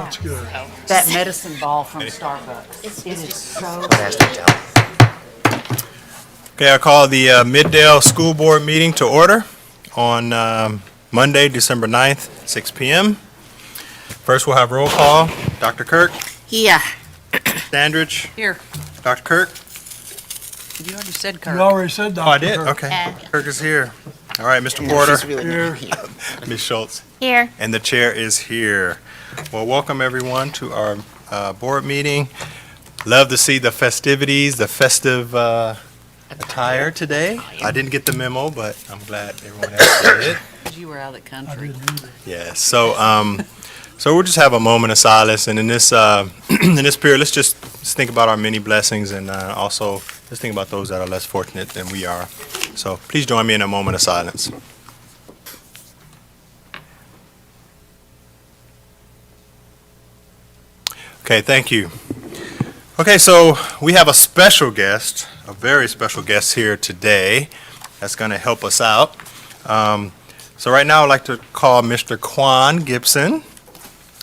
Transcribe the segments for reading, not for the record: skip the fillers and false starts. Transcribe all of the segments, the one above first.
That's good. That medicine ball from Starbucks. It is so Okay, I call the Middale School Board meeting to order on Monday, December 9th, 6 p.m. First, we'll have roll call. Dr. Kirk, Yeah. Standridge, Here, Dr. Kirk. you already said You Kirk. already said Dr. Oh, I did? Kirk. Okay. Kirk is here. All right, Mr. Porter, She's really Here. not here. Ms. Schultz, Here. and the chair is here. Well, welcome everyone to our board meeting. Love to see the festivities, the festive attire today. I didn't get the memo, but I'm glad everyone else did. You were out of the country. Yes. So we'll just have a moment of silence, and in this in this period, let's just think about our many blessings, and also let's think about those that are less fortunate than we are. So please join me in a moment of silence. Okay, thank you. Okay, so we have a special guest, a very special guest here today that's going to help us out. So right now I'd like to call Mr. Quan Gibson.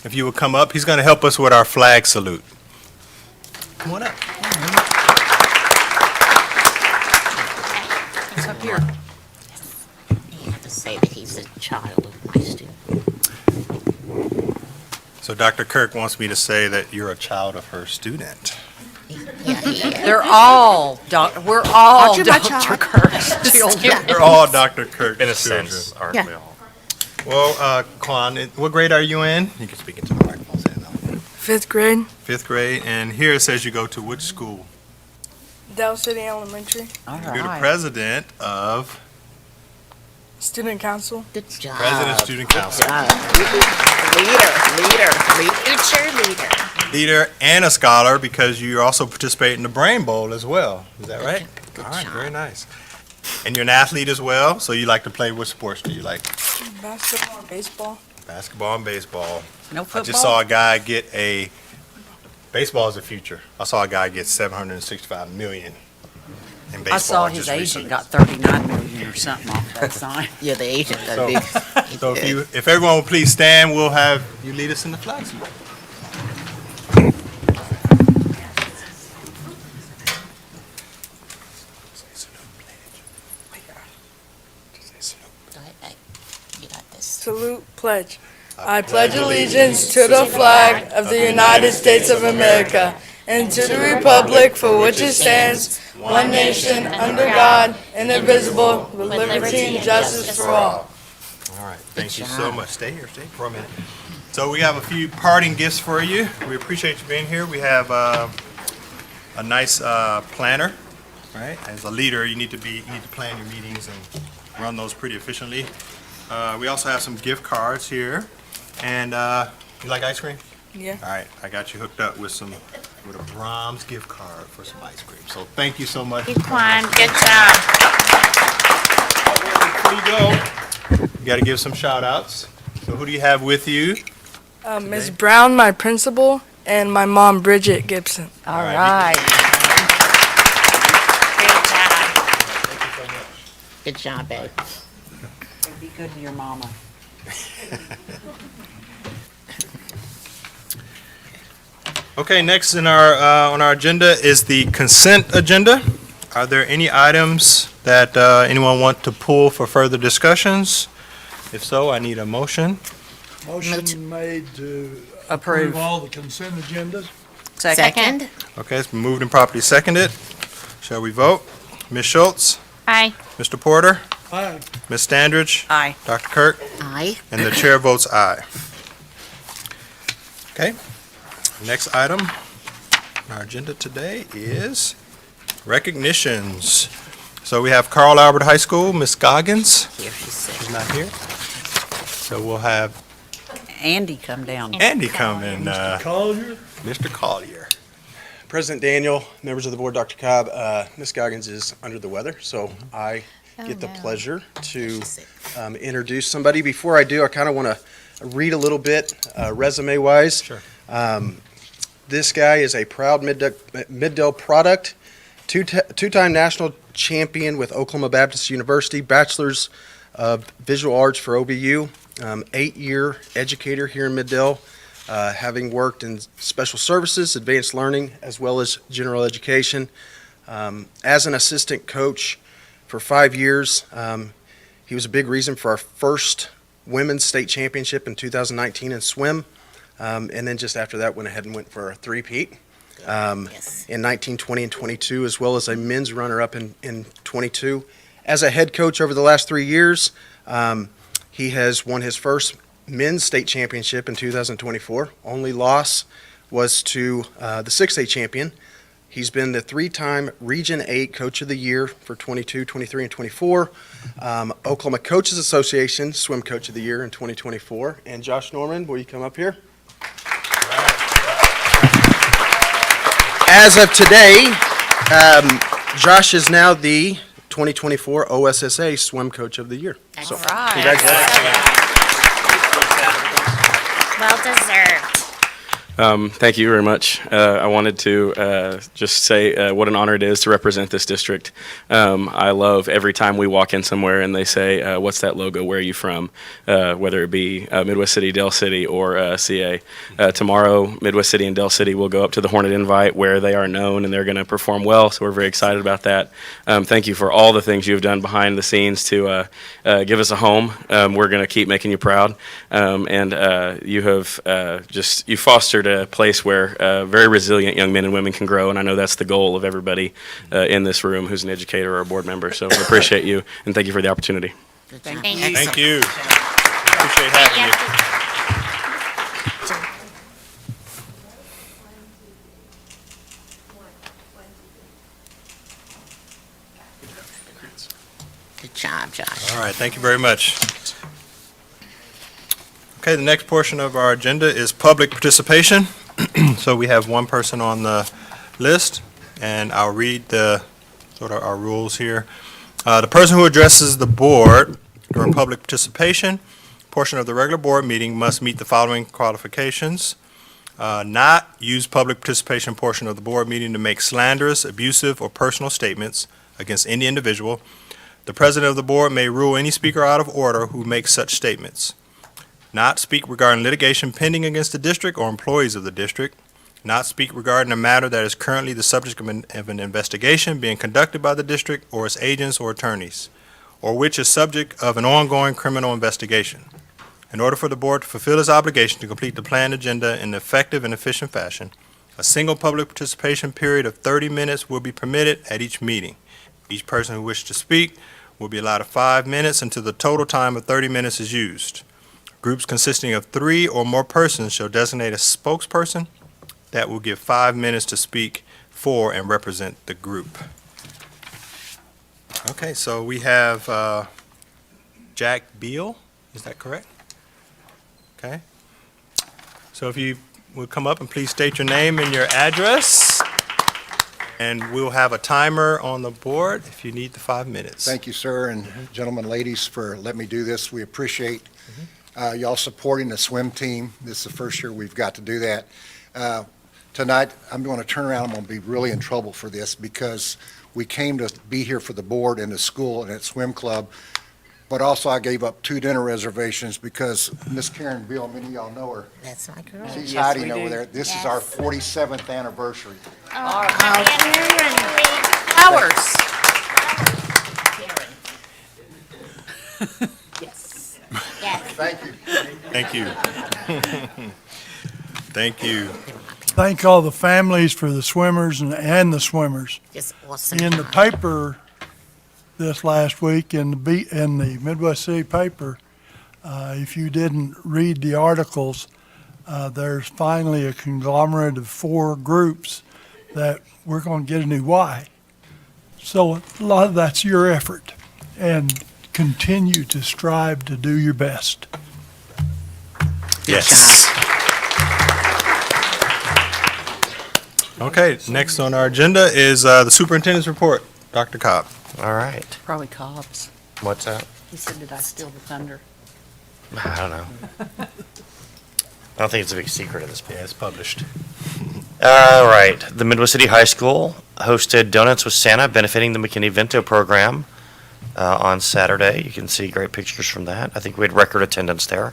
If you would come up, he's going to help us with our flag salute. Come on up. It's up here. You have to say that he's a child of my student. So Dr. Kirk wants me to say that you're a child of her student. Yeah, They're all, we're all Aren't you my Dr. child? Kirk's children. They're all Dr. Kirk's In a children. sense, aren't Yeah. we all? Well, Quan, what grade are you in? You can speak into the microphone. Say it now. Fifth grade, Fifth grade, and here it says you go to which school? Dow City Elementary, All You're the right. president of Student Council. Good job. President Student Council. Leader. Future leader. Leader and a scholar because you also participate in the Brain Bowl as well. Is that right? Good All right, job. very nice. And you're an athlete as well, so you like to play, what sports do you like? Basketball and baseball. Basketball and baseball. No I football? just saw a guy get baseball is the future. I saw a guy get 765 million in baseball. I saw just his agent recently. got 39 million or something off that sign. You're the agent. So- So if everyone will please stand, we'll have you lead us in the flag salute. You got this. Salute, pledge. I pledge allegiance to the flag of the United States of America and to the republic for which it stands, one nation, under God, indivisible, with liberty and justice for all. All right, thank you Good so job. much. Stay here for a minute. So we have a few parting gifts for you. We appreciate you being here. We have a nice planner, right? As a leader, you need to plan your meetings and run those pretty efficiently. We also have some gift cards here. And you like ice cream? Yeah. All right, I got you hooked up with a Brahms gift card for some ice cream. So thank you so much. Good Quan. Good job. Before you go, you got to give some shout outs. So who do you have with you? Ms. Brown, my principal, and my mom, Bridget Gibson. All right. right. Good job, babe. Be good to your mama. Okay, next on our agenda is the consent agenda. Are there any items that anyone want to pull for further discussions? If so, I need a motion. Motion made to Approve. approve all the consent agendas. Second. Okay, it's been moved and properly seconded. Shall we vote? Ms. Schultz? Aye. Mr. Porter? Aye. Ms. Standridge? Aye. Dr. Kirk? Aye. And the chair votes aye. Okay, next item on our agenda today is recognitions. So we have Carl Albert High School, Ms. Goggins, Here she said. she's not here. So we'll have Andy come down. Andy come and, Collier? Mr. Collier. President Daniel, members of the board, Dr. Cobb, Ms. Goggins is under the weather, so I get the pleasure to introduce somebody. Before I do, I kind of want to read a little bit resume-wise. Sure. This guy is a proud Middale product, two-time national champion with Oklahoma Baptist University, bachelor's of visual arts for OBU, 8-year educator here in Middale. having worked in special services, advanced learning, as well as general education. As an assistant coach for 5 years, he was a big reason for our first women's state championship in 2019 in swim. And then just after that, went ahead and went for a three-peat Yes. in 19, 20, and 22, as well as a men's runner-up in 22. As a head coach over the last 3 years, he has won his first men's state championship in 2024. Only loss was to the 6A champion. He's been the 3-time Region 8 Coach of the Year for 22, 23, and 24. Oklahoma Coaches Association Swim Coach of the Year in 2024. And Josh Norman, will you come up here? As of today, Josh is now the 2024 OSSA Swim Coach of the Year. So, Excellent. congratulations. Well deserved. Thank you very much. I wanted to just say what an honor it is to represent this district. I love every time we walk in somewhere and they say, what's that logo? Where are you from? Whether it be Midwest City, Del City, or CA. Tomorrow, Midwest City and Del City will go up to the Hornet Invite where they are known and they're going to perform well, so we're very excited about that. Thank you for all the things you've done behind the scenes to give us a home. We're going to keep making you proud. And you have you fostered a place where very resilient young men and women can grow, and I know that's the goal of everybody in this room who's an educator or a board member. So we appreciate you, and thank you for the opportunity. Thank Thank you. you. Appreciate having you. Good job, Josh. All right, thank you very much. Okay, the next portion of our agenda is public participation. So we have one person on the list, and I'll read the sort of our rules here. The person who addresses the board during public participation portion of the regular board meeting must meet the following qualifications. Not use public participation portion of the board meeting to make slanderous, abusive, or personal statements against any individual. The president of the board may rule any speaker out of order who makes such statements. Not speak regarding litigation pending against the district or employees of the district. Not speak regarding a matter that is currently the subject of an investigation being conducted by the district or its agents or attorneys, or which is subject of an ongoing criminal investigation. In order for the board to fulfill its obligation to complete the planned agenda in an effective and efficient fashion, a single public participation period of 30 minutes will be permitted at each meeting. Each person who wishes to speak will be allowed 5 minutes until the total time of 30 minutes is used. Groups consisting of 3 or more persons shall designate a spokesperson that will give 5 minutes to speak for and represent the group. Okay, so we have Jack Beal, is that correct? Okay. So if you would come up and please state your name and your address, and we'll have a timer on the board if you need the 5 minutes. Thank you, sir, and gentlemen, ladies, for letting me do this. We appreciate y'all supporting the swim team. This is the first year we've got to do that. Tonight, I'm going to turn around. I'm going to be really in trouble for this because we came to be here for the board and the school and at swim club, but also I gave up 2 dinner reservations because Miss Karen Beal, many of y'all know her. That's my girl. She's Yes, hiding we over do. there. This is our 47th anniversary. Hours. Yes. Yes. Thank you. Thank you. Thank you. Thank all the families for the swimmers and the swimmers. Just awesome. In the paper this last week, in the Midwest City paper, if you didn't read the articles, there's finally a conglomerate of 4 groups that we're going to get a new Y. So a lot of that's your effort, and continue to strive to do your best. Yes. Okay, next on our agenda is the superintendent's report. Dr. Cobb. All right. Probably Cobb's. What's that? He said, did I steal the thunder? I don't know. I don't think it's a big secret at this point. Yeah, it's published. All right. The Midwest City High School hosted Donuts with Santa benefiting the McKinney-Vento program on Saturday. You can see great pictures from that. I think we had record attendance there.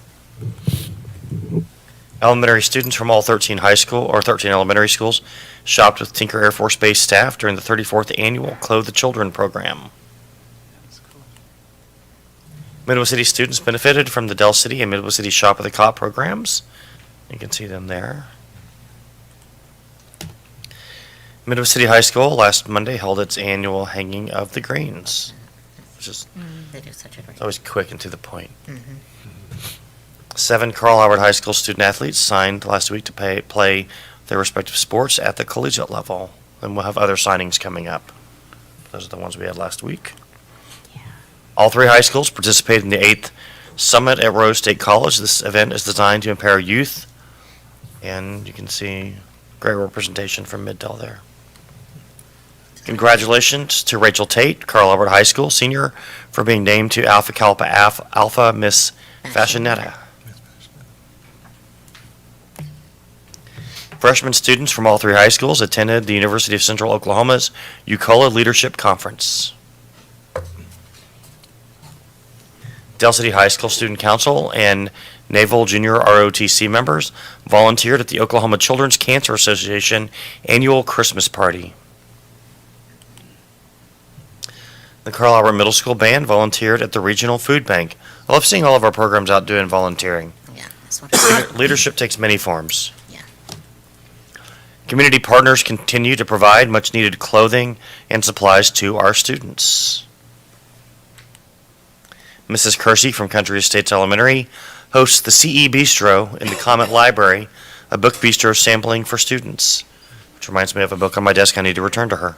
Elementary students from all 13 high school or 13 elementary schools shopped with Tinker Air Force Base staff during the 34th annual Clothe the Children program. Midwest City students benefited from the Dell City and Midwest City Shop at the Cop programs. You can see them there. Midwest City High School last Monday held its annual Hanging of the Greens, which is They do such a great. always quick and to the point. Mhm. 7 Carl Albert High School student athletes signed last week to play their respective sports at the collegiate level, and we'll have other signings coming up. Those are the ones we had last week. All 3 high schools participated in the 8th Summit at Rose State College. This event is designed to empower youth, and you can see great representation from Mid-Del there. Congratulations to Rachel Tate, Carl Albert High School senior, for being named to Alpha Kappa Alpha Miss Fashionetta. Freshman students from all 3 high schools attended the University of Central Oklahoma's UCOLA Leadership Conference. Del City High School Student Council and Naval Junior ROTC members volunteered at the Oklahoma Children's Cancer Association annual Christmas party. The Carl Albert Middle School Band volunteered at the Regional Food Bank. I love seeing all of our programs out doing volunteering. Yeah, that's what it's. Leadership takes many forms. Yeah. Community partners continue to provide much needed clothing and supplies to our students. Mrs. Kersey from Country Estates Elementary hosts the CE Bistro in the Comet Library, a book bistro sampling for students, which reminds me of a book on my desk I need to return to her.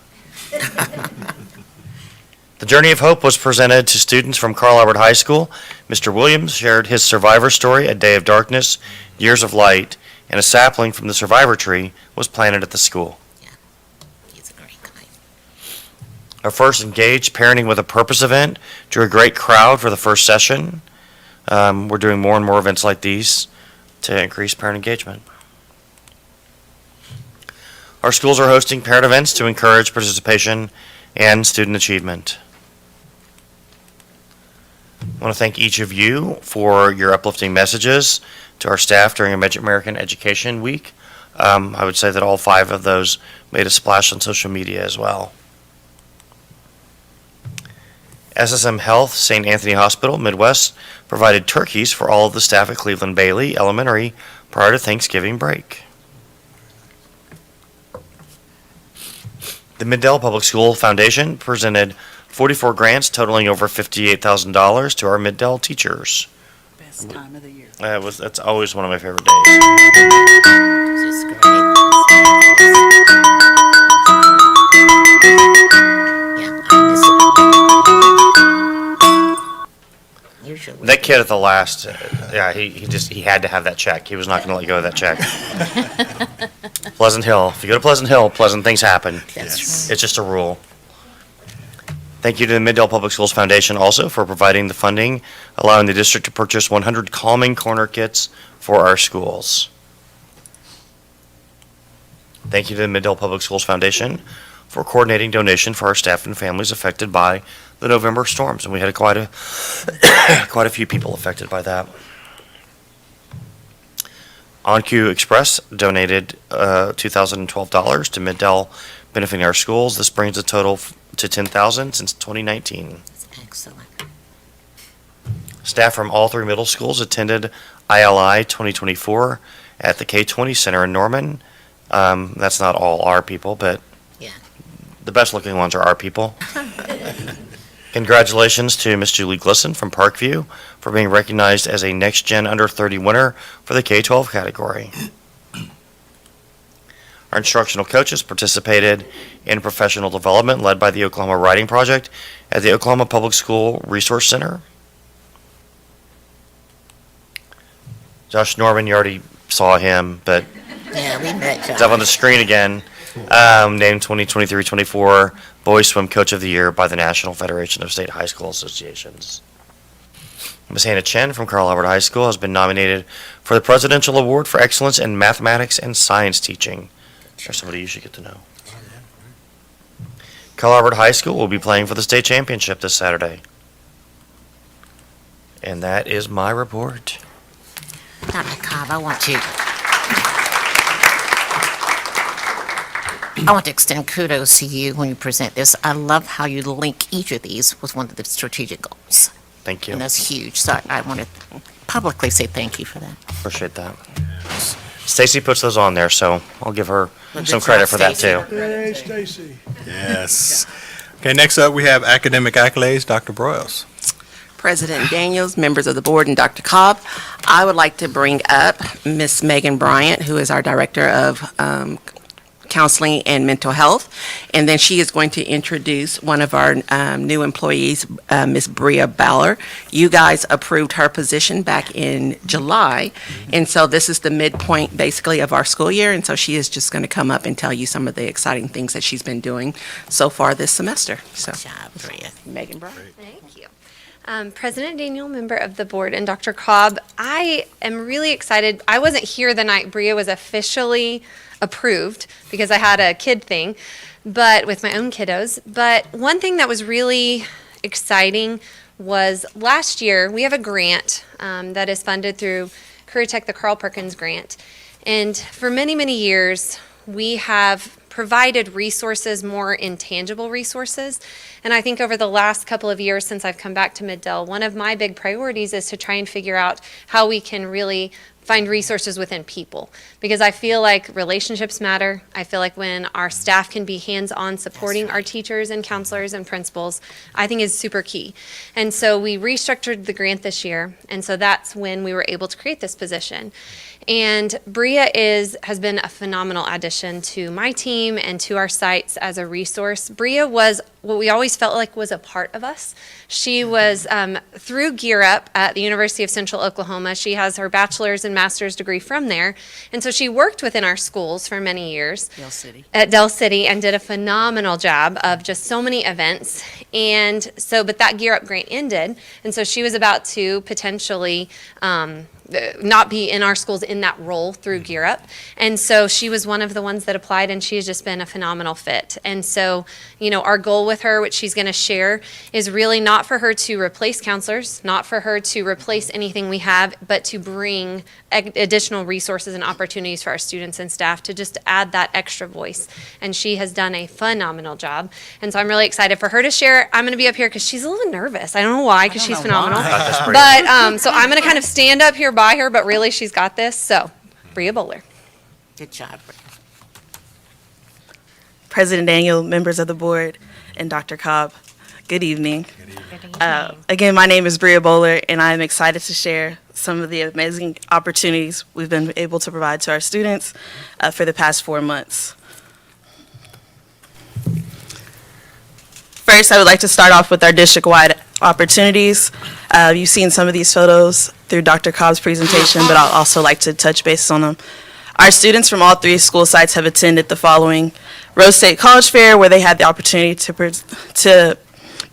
The Journey of Hope was presented to students from Carl Albert High School. Mr. Williams shared his survivor story, A Day of Darkness, Years of Light, and a sapling from the survivor tree was planted at the school. He's a great guy. Our first Engaged Parenting with a Purpose event drew a great crowd for the first session. We're doing more and more events like these to increase parent engagement. Our schools are hosting parent events to encourage participation and student achievement. I want to thank each of you for your uplifting messages to our staff during American Education Week. I would say that all 5 of those made a splash on social media as well. SSM Health, St. Anthony Hospital, Midwest, provided turkeys for all of the staff at Cleveland Bailey Elementary prior to Thanksgiving break. The Mid-Del Public School Foundation presented 44 grants totaling over $58,000 to our Mid-Del teachers. Best time of the year. That's always one of my favorite days. It's just great. Yeah, I miss it. Usually. That kid at the last, he had to have that check. He was not going to let go of that check. Pleasant Hill. If you go to Pleasant Hill, pleasant things happen. That's right. It's just a rule. Thank you to the Mid-Del Public Schools Foundation also for providing the funding, allowing the district to purchase 100 Calming Corner kits for our schools. Thank you to the Mid-Del Public Schools Foundation for coordinating donation for our staff and families affected by the November storms, and we had quite a few people affected by that. OnQ Express donated $2,012 to Mid-Del benefiting our schools. This brings the total to $10,000 since 2019. It's excellent. Staff from all 3 middle schools attended ILI 2024 at the K-20 Center in Norman. That's not all our people, but Yeah. the best looking ones are our people. Congratulations to Miss Julie Glisson from Parkview for being recognized as a Next Gen Under 30 winner for the K-12 category. Our instructional coaches participated in professional development led by the Oklahoma Writing Project at the Oklahoma Public School Resource Center. Josh Norman, you already saw him, but Yeah, we met it's up on the Josh. screen again. Named 2023-24 Boys Swim Coach of the Year by the National Federation of State High School Associations. Ms. Hannah Chen from Carl Albert High School has been nominated for the Presidential Award for Excellence in Mathematics and Science Teaching. There's somebody you should get to know. Carl Albert High School will be playing for the state championship this Saturday. And that is my report. Dr. Cobb, I want you I want to extend kudos to you when you present this. I love how you link each of these with one of the strategic goals. Thank you. And that's huge. So I want to publicly say thank you for that. Appreciate that. Stacy puts those on there, so I'll give her Well, some good credit job, for that Stacy. too. Yay, Stacy. Yes. Okay, next up, we have academic accolades, Dr. Broyles. President Daniels, members of the board, and Dr. Cobb, I would like to bring up Miss Megan Bryant, who is our Director of Counseling and Mental Health, and then she is going to introduce one of our new employees, Miss Bria Baller. You guys approved her position back in July, and so this is the midpoint, basically, of our school year, and so she is just going to come up and tell you some of the exciting things that she's been doing so far this semester. So, Good job, Bria. Megan Bryant. Thank you. President Daniel, member of the board, and Dr. Cobb, I am really excited. I wasn't here the night Bria was officially approved because I had a kid thing, but with my own kiddos. But one thing that was really exciting was last year we have a grant that is funded through Career Tech, the Carl Perkins grant. And for many, many years, we have provided resources, more intangible resources. And I think over the last couple of years since I've come back to Mid-Del, one of my big priorities is to try and figure out how we can really find resources within people, because I feel like relationships matter. I feel like when our staff can be hands-on supporting our teachers and counselors and principals, I think is super key. And so we restructured the grant this year, and so that's when we were able to create this position. And Bria has been a phenomenal addition to my team and to our sites as a resource. Bria was what we always felt like was a part of us. She was through Gear Up at the University of Central Oklahoma. She has her bachelor's and master's degree from there. And so she worked within our schools for many years. Dale City. At Dell City, and did a phenomenal job of just so many events. And so, but that Gear Up grant ended. And so she was about to potentially not be in our schools in that role through Gear Up. And so she was one of the ones that applied, and she has just been a phenomenal fit. And so, you know, our goal with her, which she's going to share, is really not for her to replace counselors, not for her to replace anything we have, but to bring additional resources and opportunities for our students and staff to just add that extra voice. And she has done a phenomenal job. And so I'm really excited for her to share. I'm going to be up here because she's a little nervous. I don't know why, because she's phenomenal. But so I'm going to kind of stand up here by her, but really she's got this. So, Bria Bowler. Good job, Bria. President Daniel, members of the board, and Dr. Cobb, good evening. Again, my name is Bria Bowler, and I'm excited to share some of the amazing opportunities we've been able to provide to our students for the past 4 months. First, I would like to start off with our district-wide opportunities. You've seen some of these photos through Dr. Cobb's presentation, but I'll also like to touch base on them. Our students from all 3 school sites have attended the following: Rose State College Fair, where they had the opportunity to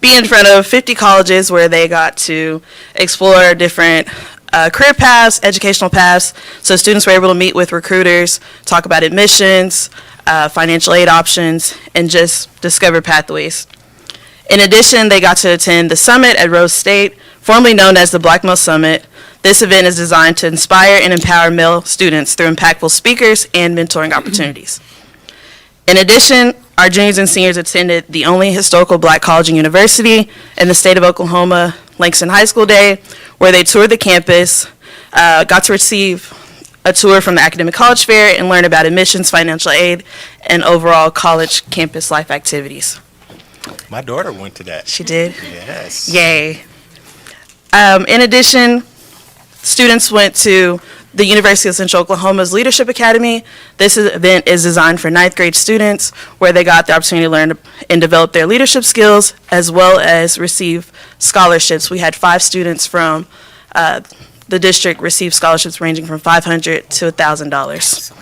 be in front of 50 colleges, where they got to explore different career paths, educational paths. So students were able to meet with recruiters, talk about admissions, financial aid options, and just discover pathways. In addition, they got to attend the summit at Rose State, formerly known as the Black Male Summit. This event is designed to inspire and empower male students through impactful speakers and mentoring opportunities. In addition, our juniors and seniors attended the only historical black college and university in the state of Oklahoma, Langston High School Day, where they toured the campus, got to receive a tour from the Academic College Fair, and learn about admissions, financial aid, and overall college campus life activities. My daughter went to that. She did? Yes. Yay. In addition, students went to the University of Central Oklahoma's Leadership Academy. This event is designed for 9th grade students, where they got the opportunity to learn and develop their leadership skills, as well as receive scholarships. We had 5 students from the district receive scholarships ranging from $500 to $1,000.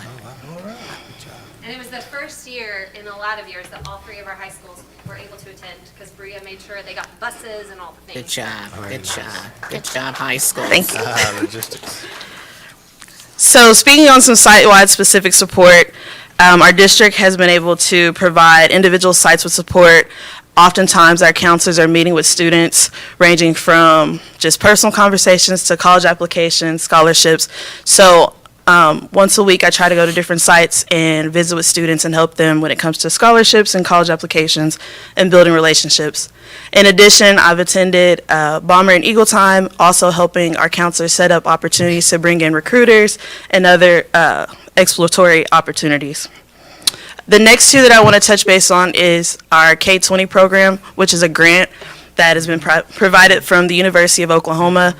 And it was the first year in a lot of years that all 3 of our high schools were able to attend, because Bria made sure they got buses and all the things. Good job. Good job. Good job, high school. Thank you. Logistics. So speaking on some site-wide specific support, our district has been able to provide individual sites with support. Oftentimes, our counselors are meeting with students ranging from just personal conversations to college applications, scholarships. So Once a week, I try to go to different sites and visit with students and help them when it comes to scholarships and college applications and building relationships. In addition, I've attended Bomber and Eagle Time, also helping our counselors set up opportunities to bring in recruiters and other exploratory opportunities. The next two that I want to touch base on is our K-20 program, which is a grant that has been provided from the University of Oklahoma.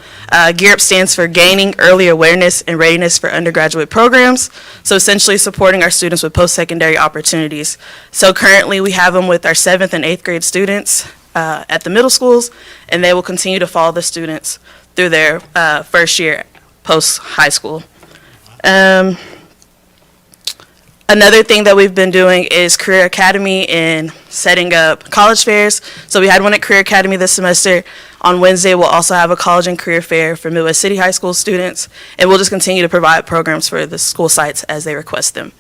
GEAR Up stands for Gaining Early Awareness and Readiness for Undergraduate Programs, so essentially supporting our students with post-secondary opportunities. So currently we have them with our 7th and 8th grade students at the middle schools, and they will continue to follow the students through their first year post-high school. Another thing that we've been doing is Career Academy and setting up college fairs. So we had one at Career Academy this semester. On Wednesday, we'll also have a college and career fair for Midwest City High School students, and we'll just continue to provide programs for the school sites as they request them.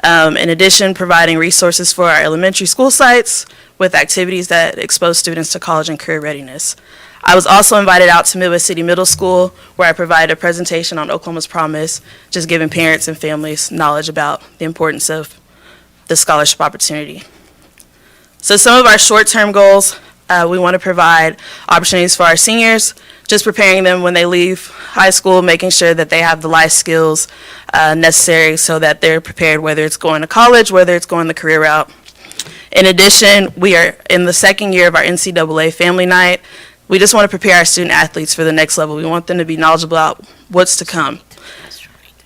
In addition, providing resources for our elementary school sites with activities that expose students to college and career readiness. I was also invited out to Midwest City Middle School, where I provided a presentation on Oklahoma's Promise, just giving parents and families knowledge about the importance of the scholarship opportunity. So some of our short-term goals, we want to provide opportunities for our seniors, just preparing them when they leave high school, making sure that they have the life skills necessary so that they're prepared, whether it's going to college, whether it's going the career route. In addition, we are in the second year of our NCAA Family Night. We just want to prepare our student athletes for the next level. We want them to be knowledgeable about what's to come.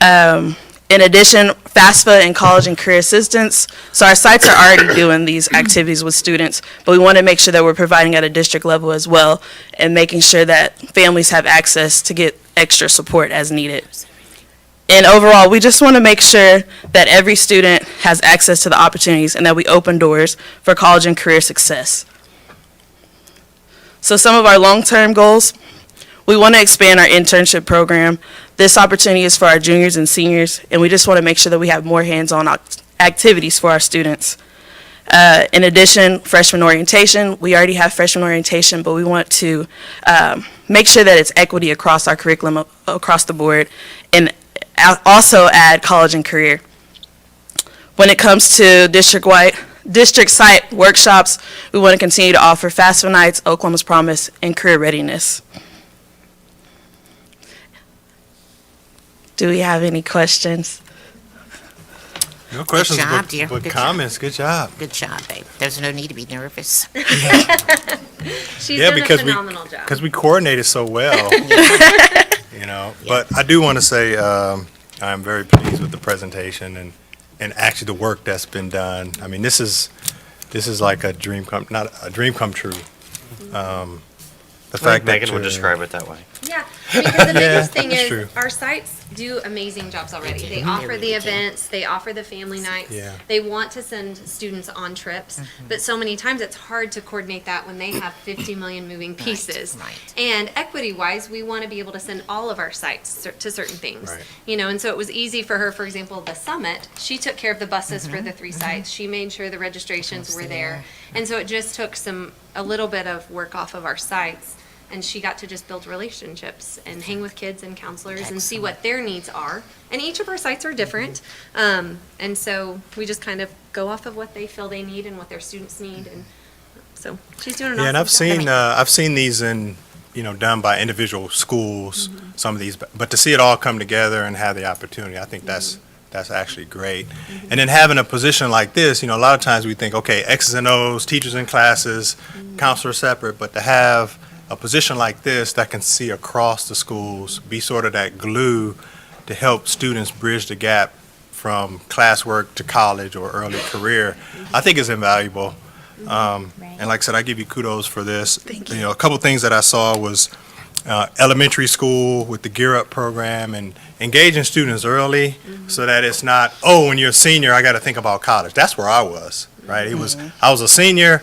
In addition, FAFSA and college and career assistance. So our sites are already doing these activities with students, but we want to make sure that we're providing at a district level as well and making sure that families have access to get extra support as needed. And overall, we just want to make sure that every student has access to the opportunities and that we open doors for college and career success. So some of our long-term goals, we want to expand our internship program. This opportunity is for our juniors and seniors, and we just want to make sure that we have more hands-on activities for our students. In addition, freshman orientation, we already have freshman orientation, but we want to make sure that it's equity across our curriculum, across the board, and also add college and career. When it comes to district site workshops, we want to continue to offer FAFSA nights, Oklahoma's Promise, and career readiness. Do we have any questions? No questions, job, but, dear. but Good comments. Good job. Good job, babe. There's no need to be nervous. She's Yeah, done because a we phenomenal job. because we coordinated so well. But I do want to say I'm very pleased with the presentation and actually the work that's been done. I mean, this is like a dream come not a dream come true. The fact that Megan would describe it that way. Yeah, because the biggest thing that's is true. our sites do amazing jobs already. They offer the events, they offer the family nights. Yeah. They want to send students on trips, but so many times it's hard to coordinate that when they have 50 million moving pieces. right. And equity-wise, we want to be able to send all of our sites to certain things. Right. And so it was easy for her, for example, the summit, she took care of the buses for the 3 sites. She made sure the registrations were there. And so it just took a little bit of work off of our sites. And she got to just build relationships and hang with kids and counselors and see what their needs are. And each of our sites are different. And so we just kind of go off of what they feel they need and what their students need. And so she's doing an awesome Yeah, and job. I've seen these done by individual schools. Some of these, but to see it all come together and have the opportunity, I think that's actually great. And then having a position like this, a lot of times we think, okay, X's and O's, teachers in classes, counselors separate, but to have a position like this that can see across the schools, be sort of that glue to help students bridge the gap from classwork to college or early career, I think is invaluable. And like I said, I give you kudos for this. Thank you. A couple things that I saw was elementary school with the Gear Up program and engaging students early so that it's not, when you're a senior, I got to think about college. That's where I was, right? I was a senior.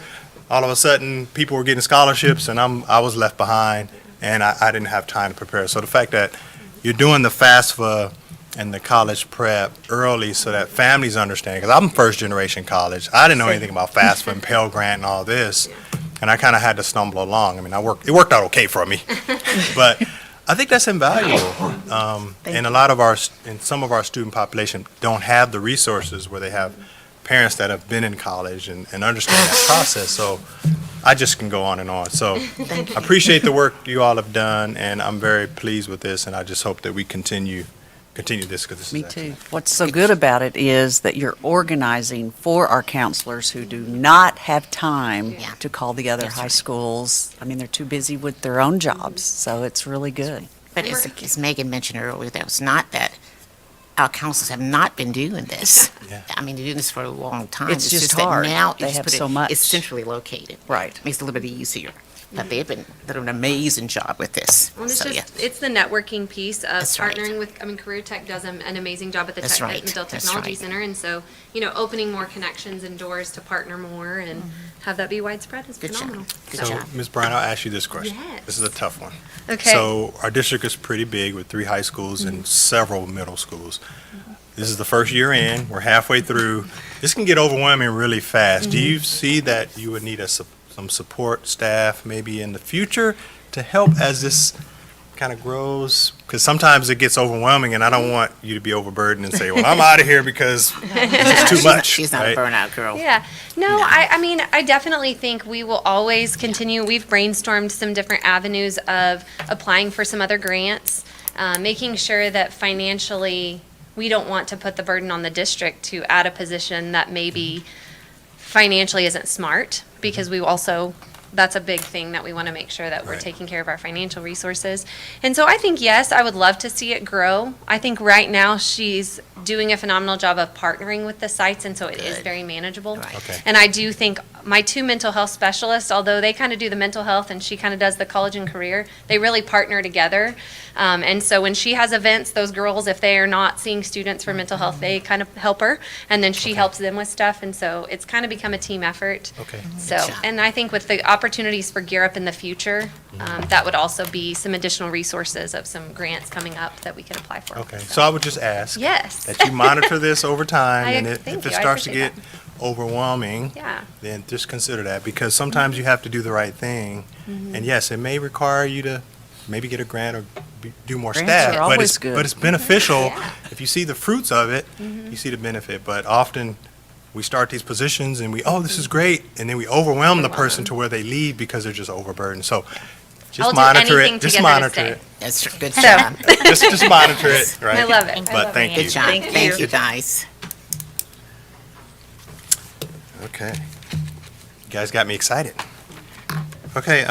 All of a sudden, people were getting scholarships, and I was left behind, and I didn't have time to prepare. So the fact that you're doing the FAFSA and the college prep early so that families understand, because I'm first-generation college. I didn't know anything about FAFSA and Pell Grant and all this, and I kind of had to stumble along. I mean, it worked out okay for me, but I think that's invaluable. And a lot of and some of our student population don't have the resources where they have parents that have been in college and understand that process. So I just can go on and on. So I appreciate the work you all have done, and I'm very pleased with this, and I just hope that we continue this, because this is Me excellent. too. What's so good about it is that you're organizing for our counselors who do not have time Yeah. to call the other That's high right. schools. I mean, they're too busy with their own jobs, so it's really good. But as Megan mentioned earlier, that was not that our councils have not been doing this. Yeah. I mean, they're doing this for a long time. It's just that hard. now They you just have put so it- much. It's centrally located. Right. Makes it a little bit easier. But they're doing an amazing job with this. Well, it's So, yeah. just, it's the networking piece of That's right. partnering with, I mean, Career Tech does an amazing job at the That's right. Medill That's Technology right. Center. And so, opening more connections and doors to partner more and have that be widespread is Good job. phenomenal. Good So, job. Ms. Bryan, I'll ask you this question. Yes. This is a tough one. Okay. So our district is pretty big with 3 high schools and several middle schools. This is the first year in, we're halfway through. This can get overwhelming really fast. Do you see that you would need some support staff maybe in the future to help as this kind of grows? Because sometimes it gets overwhelming, and I don't want you to be overburdened and say, well, I'm out of here because it's too much. She's not right? a burnout girl. Yeah, no, I mean, I definitely think we will always continue. We've brainstormed some different avenues of applying for some other grants, making sure that financially, we don't want to put the burden on the district to add a position that maybe financially isn't smart, because we also, that's a big thing that we want to make sure that we're Right. taking care of our financial resources. And so I think, yes, I would love to see it grow. I think right now she's doing a phenomenal job of partnering with the sites, and so it is Good. very manageable. Right. Okay. And I do think my 2 mental health specialists, although they kind of do the mental health and she kind of does the college and career, they really partner together. And so when she has events, those girls, if they are not seeing students for mental health, they kind of help her, and then she helps them with stuff. And so it's kind of become a team effort. Okay. So, Good job. and I think with the opportunities for Gear Up in the future, that would also be some additional resources of some grants coming up that we could apply for. Okay, so I would just ask Yes. that you monitor this over time, and thank if you. it I starts to appreciate get overwhelming, Yeah. then just consider that, because sometimes you have to do the right thing. And yes, it may require you to maybe get a grant or do more Grants staff, are but always it's, good. but it's beneficial. Yeah. If you see the fruits of it, you see the benefit. But often, we start these positions and this is great, and then we overwhelm the person to where they leave because they're just overburdened. So I'll just do monitor anything it, to just get her to monitor stay. it. That's good So- job. Just monitor it, right? I love it. But thank you. Good job. Thank you, guys. Okay. You guys got me excited. Okay,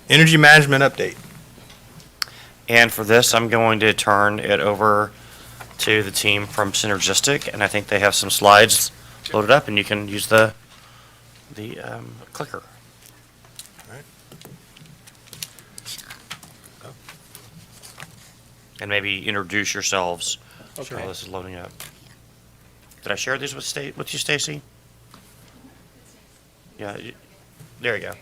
energy management update. And for this, I'm going to turn it over to the team from Synergistic, and I think they have some slides loaded up, and you can use the clicker. And maybe introduce yourselves while this is loading up. Did I share these with you, Stacy? Yeah, there you go.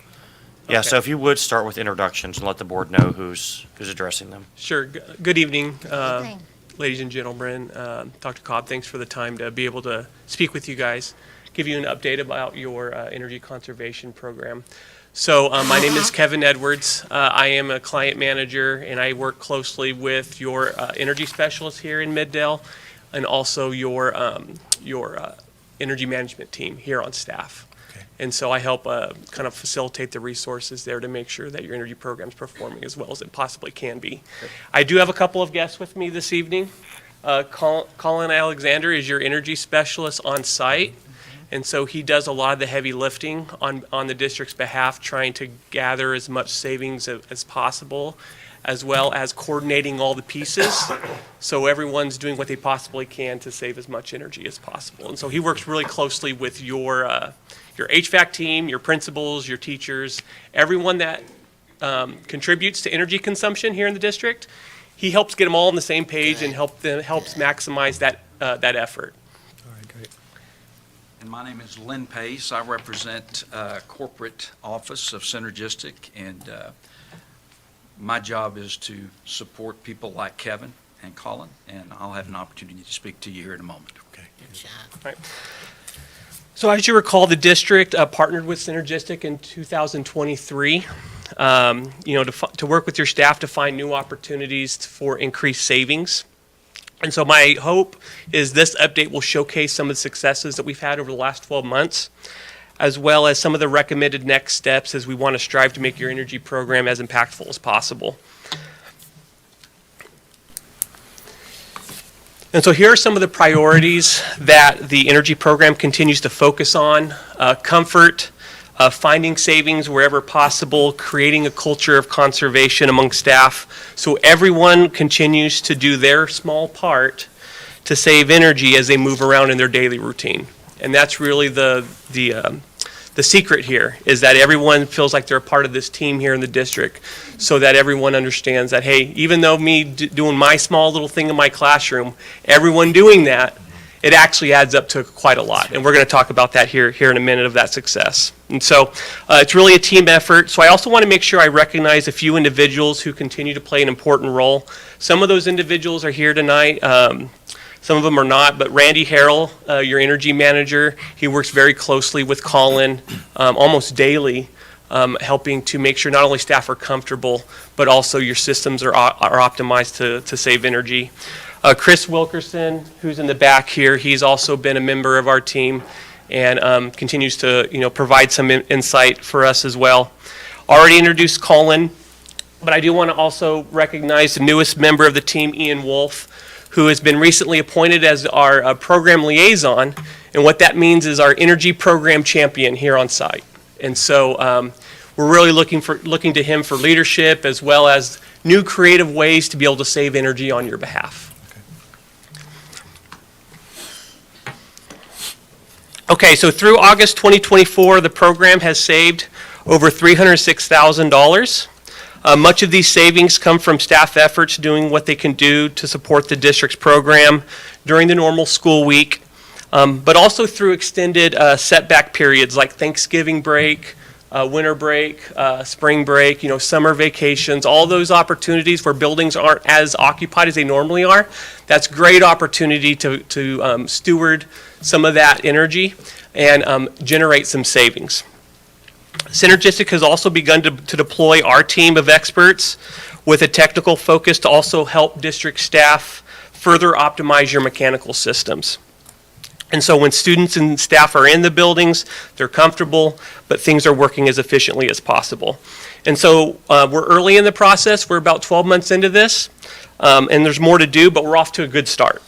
Yeah, so if you would start with introductions and let the board know who's addressing them. Sure. Good evening, evening. ladies and gentlemen. Dr. Cobb, thanks for the time to be able to speak with you guys, give you an update about your energy conservation program. So my name is Kevin Edwards. I am a client manager, and I work closely with your energy specialist here in Middale, and also your energy management team here on staff. And so I help kind of facilitate the resources there to make sure that your energy program is performing as well as it possibly can be. I do have a couple of guests with me this evening. Colin Alexander is your energy specialist on site. And so he does a lot of the heavy lifting on the district's behalf, trying to gather as much savings as possible, as well as coordinating all the pieces. So everyone's doing what they possibly can to save as much energy as possible. And so he works really closely with your HVAC team, your principals, your teachers, everyone that contributes to energy consumption here in the district. He helps get them all on the same page and helps maximize that effort. All right, great. And my name is Lynn Pace. I represent corporate office of Synergistic, and my job is to support people like Kevin and Colin, and I'll have an opportunity to speak to you here in a moment. Okay. Good job. Right. So as you recall, the district partnered with Synergistic in 2023. to work with your staff to find new opportunities for increased savings. And so my hope is this update will showcase some of the successes that we've had over the last 12 months, as well as some of the recommended next steps as we want to strive to make your energy program as impactful as possible. And so here are some of the priorities that the energy program continues to focus on. Comfort, finding savings wherever possible, creating a culture of conservation among staff, so everyone continues to do their small part to save energy as they move around in their daily routine. And that's really the secret here, is that everyone feels like they're a part of this team here in the district, so that everyone understands that, hey, even though me doing my small little thing in my classroom, everyone doing that, it actually adds up to quite a lot. And we're going to talk about that here in a minute, of that success. And so it's really a team effort. So I also want to make sure I recognize a few individuals who continue to play an important role. Some of those individuals are here tonight. Some of them are not, but Randy Harrell, your energy manager, he works very closely with Colin almost daily, helping to make sure not only staff are comfortable, but also your systems are optimized to save energy. Chris Wilkerson, who's in the back here, he's also been a member of our team and continues to provide some insight for us as well. Already introduced Colin, but I do want to also recognize the newest member of the team, Ian Wolf, who has been recently appointed as our program liaison, and what that means is our energy program champion here on site. And so we're really looking to him for leadership, as well as new creative ways to be able to save energy on your behalf. Okay, so through August 2024, the program has saved over $306,000. Much of these savings come from staff efforts doing what they can do to support the district's program during the normal school week, but also through extended setback periods like Thanksgiving break, winter break, spring break, summer vacations, all those opportunities where buildings aren't as occupied as they normally are. That's great opportunity to steward some of that energy and generate some savings. Synergistic has also begun to deploy our team of experts with a technical focus to also help district staff further optimize your mechanical systems. And so when students and staff are in the buildings, they're comfortable, but things are working as efficiently as possible. And so we're early in the process. We're about 12 months into this, and there's more to do, but we're off to a good start.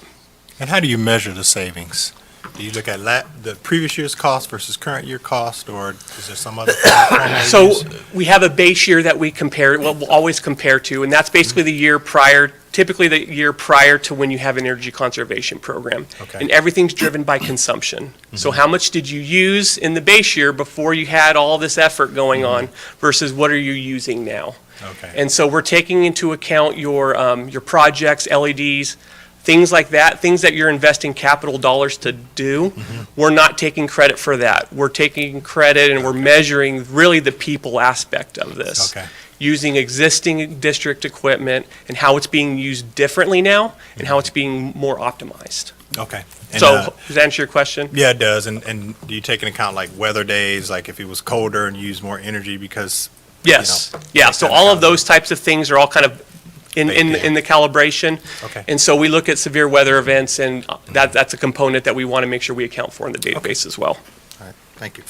And how do you measure the savings? Do you look at the previous year's cost versus current year cost, or is there some other formula you So use? we have a base year that we compare, well, we'll always compare to, and that's basically the year prior, typically the year prior to when you have an energy conservation program. Okay. And everything's driven by consumption. So how much did you use in the base year before you had all this effort going on versus what are you using now? Okay. And so we're taking into account your projects, LEDs, things like that, things that you're investing capital dollars to do. We're not taking credit for that. We're taking credit and we're measuring really the people aspect of this. Okay. Using existing district equipment and how it's being used differently now and how it's being more optimized. Okay. And, So does that answer your question? yeah, it does. And do you take into account like weather days, like if it was colder and you use more energy because? Yes. Yeah. So that all kind of those types of things are all kind of in the calibration. Okay. And so we look at severe weather events, and that's a component that we want to make sure we account for in the database as well. All right. Thank you.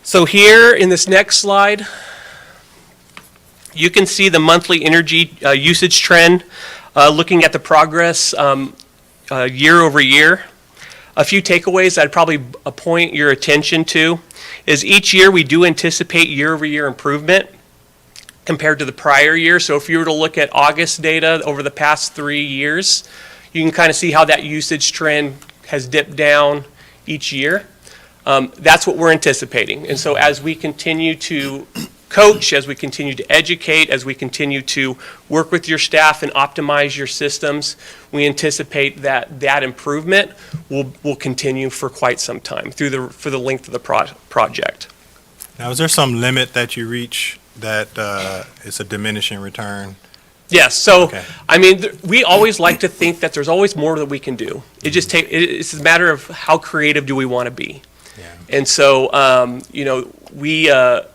So here in this next slide, you can see the monthly energy usage trend, looking at the progress year over year. A few takeaways I'd probably point your attention to is each year we do anticipate year over year improvement compared to the prior year. So if you were to look at August data over the past 3 years, you can kind of see how that usage trend has dipped down each year. That's what we're anticipating. And so as we continue to coach, as we continue to educate, as we continue to work with your staff and optimize your systems, we anticipate that improvement will continue for quite some time for the length of the project. Now, is there some limit that you reach that it's a diminishing return? Yes. So, Okay. I mean, we always like to think that there's always more that we can do. It's a matter of how creative do we want to be. And so, we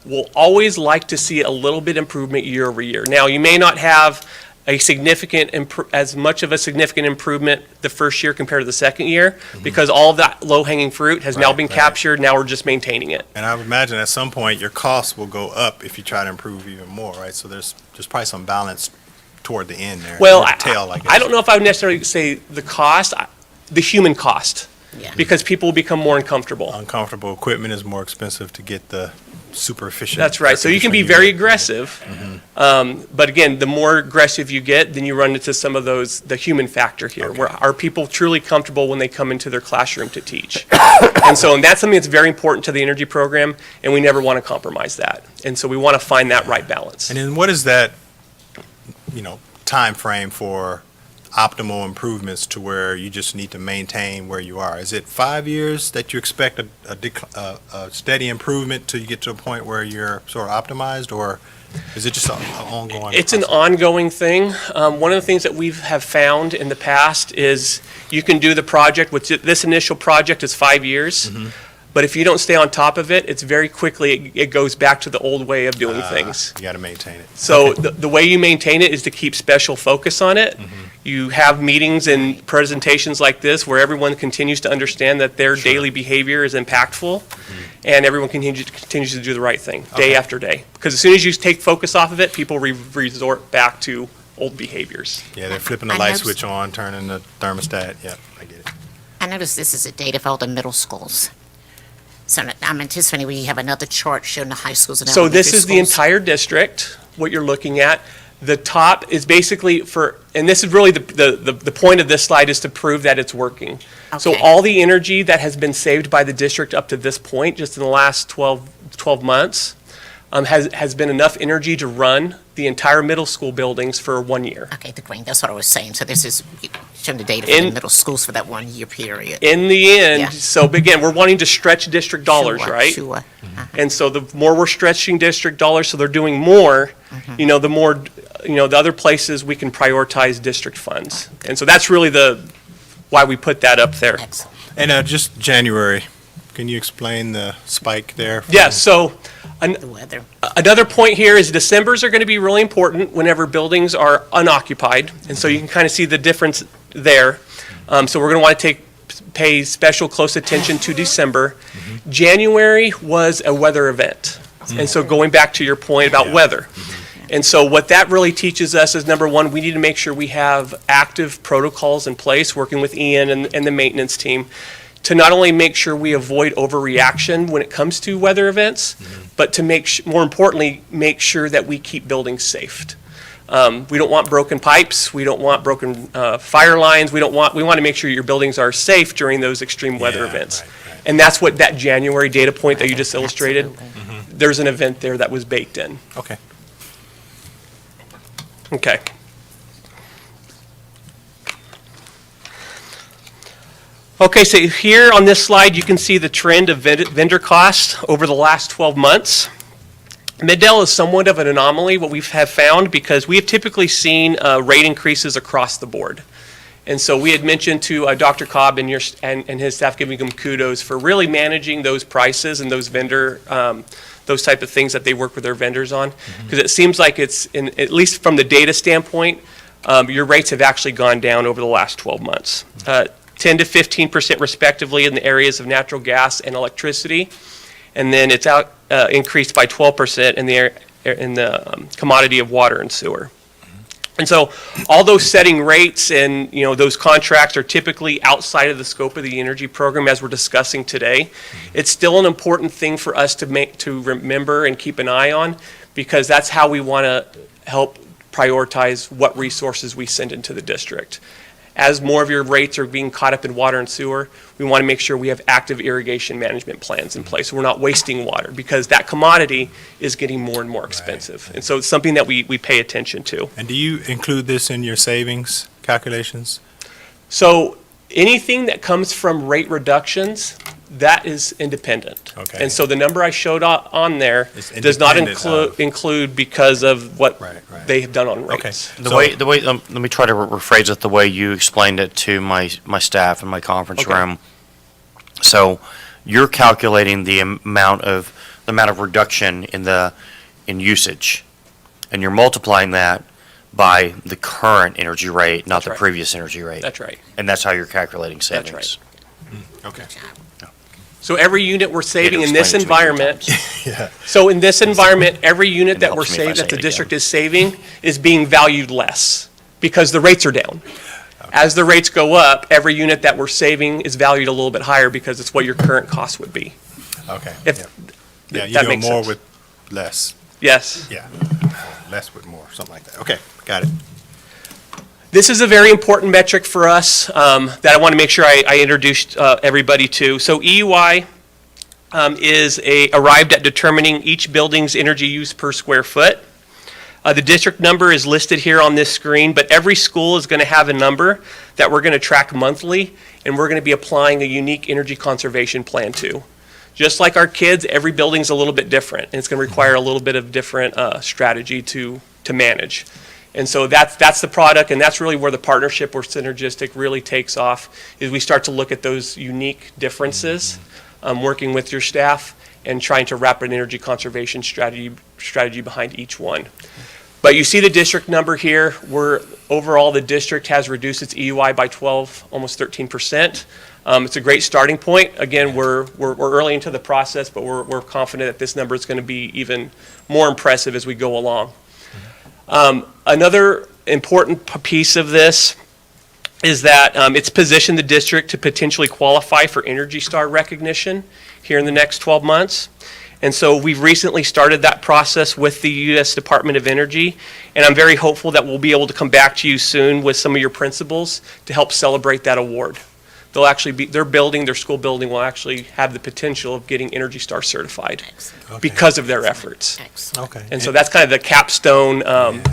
will always like to see a little bit improvement year over year. Now, you may not have as much of a significant improvement the first year compared to the second year, because all of that low-hanging fruit has now been captured. Now we're just maintaining it. And I would imagine at some point your costs will go up if you try to improve even more, right? So there's probably some balance toward the end there. Well, toward the tail, I guess. I don't know if I would necessarily say the cost, the human cost, Yeah. because people will become more uncomfortable. Uncomfortable equipment is more expensive to get the super efficient. That's right. So you can be air conditioning very unit. aggressive, but again, the more aggressive you get, then you run into some of the human factor here, where are people truly comfortable when they come into their classroom to teach? And that's something that's very important to the energy program, and we never want to compromise that. And so we want to find that right balance. And then what is that, time frame for optimal improvements to where you just need to maintain where you are? Is it 5 years that you expect a steady improvement till you get to a point where you're sort of optimized, or is it just an ongoing? It's an ongoing thing. One of the things that we have found in the past is you can do the project, which this initial project is 5 years, but if you don't stay on top of it, it's very quickly, it goes back to the old way of doing things. You got to maintain it. So the way you maintain it is to keep special focus on it. You have meetings and presentations like this where everyone continues to understand that their daily behavior is impactful, and everyone continues to do the right thing day after day. Because as soon as you take focus off of it, people resort back to old behaviors. Yeah, they're flipping the I light noticed- switch on, turning the thermostat. Yep, I get it. I noticed this is a data for all the middle schools. So I'm anticipating we have another chart showing the high schools and So elementary this is the schools. entire district, what you're looking at. The top is basically and this is really the point of this slide, is to prove that it's working. So Okay. all the energy that has been saved by the district up to this point, just in the last 12 months, has been enough energy to run the entire middle school buildings for 1 year. Okay, the green, that's what I was saying. So this is showing the data for the middle schools for that 1 year period. In the end, Yeah. so again, we're wanting to stretch district dollars, Sure, right? Sure. And so the more we're stretching district dollars, so they're doing more, the more, the other places we can prioritize district funds. And so that's really why we put that up there. Excellent. And just January, can you explain the spike there? Yeah, so The weather. another point here is Decembers are going to be really important whenever buildings are unoccupied. And so you can kind of see the difference there. So we're going to want to pay special close attention to December. January was a weather event. And so going back to your point about weather. And so what that really teaches us is, number one, we need to make sure we have active protocols in place, working with Ian and the maintenance team, to not only make sure we avoid overreaction when it comes to weather events, but to more importantly, make sure that we keep buildings safe. We don't want broken pipes. We don't want broken fire lines. We want to make sure your buildings are safe during those extreme weather events. Right. And that's what that January data point that you just illustrated, there's an event there that was baked in. Okay. Okay. Okay, so here on this slide, you can see the trend of vendor costs over the last 12 months. Middale is somewhat of an anomaly, what we have found, because we have typically seen rate increases across the board. And so we had mentioned to Dr. Cobb and his staff, giving him kudos for really managing those prices and those those type of things that they work with their vendors on. Because it seems like at least from the data standpoint, your rates have actually gone down over the last 12 months. 10 to 15% respectively in the areas of natural gas and electricity. And then it's increased by 12% in the commodity of water and sewer. And so all those setting rates and those contracts are typically outside of the scope of the energy program as we're discussing today. It's still an important thing for us to remember and keep an eye on, because that's how we want to help prioritize what resources we send into the district. As more of your rates are being caught up in water and sewer, we want to make sure we have active irrigation management plans in place, so we're not wasting water, because that commodity is getting more and more expensive. And so it's something that we pay attention to. And do you include this in your savings calculations? So anything that comes from rate reductions, that is independent. Okay. And so the number I showed on there It's does not independent include because of what Right. they have done on Okay. rates. The way, let me try to rephrase it the way you explained it to my staff in my conference Okay. room. So you're calculating the amount of reduction in usage, and you're multiplying that by the current energy rate, not That's the right. previous energy rate. That's right. And that's how you're calculating savings. That's Okay. So every unit we're saving in this explain it to me environment, Yeah. so in this environment, every unit It that we're helps me if I saving, that say the it district is saving, is being valued less because the rates are down. As the rates go up, every unit that we're saving is valued a little bit higher because it's what your current cost would be. Okay. If Yeah, that you're doing makes more sense. with less. Yes. Yeah. Less with more, something like that. Okay, got it. This is a very important metric for us that I want to make sure I introduced everybody to. So EUI is arrived at determining each building's energy use per square foot. The district number is listed here on this screen, but every school is going to have a number that we're going to track monthly, and we're going to be applying a unique energy conservation plan to. Just like our kids, every building's a little bit different, and it's going to require a little bit of different strategy to manage. And so that's the product, and that's really where the partnership with Synergistic really takes off, is we start to look at those unique differences, working with your staff and trying to wrap an energy conservation strategy behind each one. But you see the district number here. Overall, the district has reduced its EUI by 12, almost 13%. It's a great starting point. Again, we're early into the process, but we're confident that this number is going to be even more impressive as we go along. Another important piece of this is that it's positioned the district to potentially qualify for Energy Star recognition here in the next 12 months. And so we've recently started that process with the U.S. Department of Energy, and I'm very hopeful that we'll be able to come back to you soon with some of your principals to help celebrate that award. They'll actually their school building will actually have the potential of getting Energy Star certified because of their efforts. Okay. And so that's kind of the capstone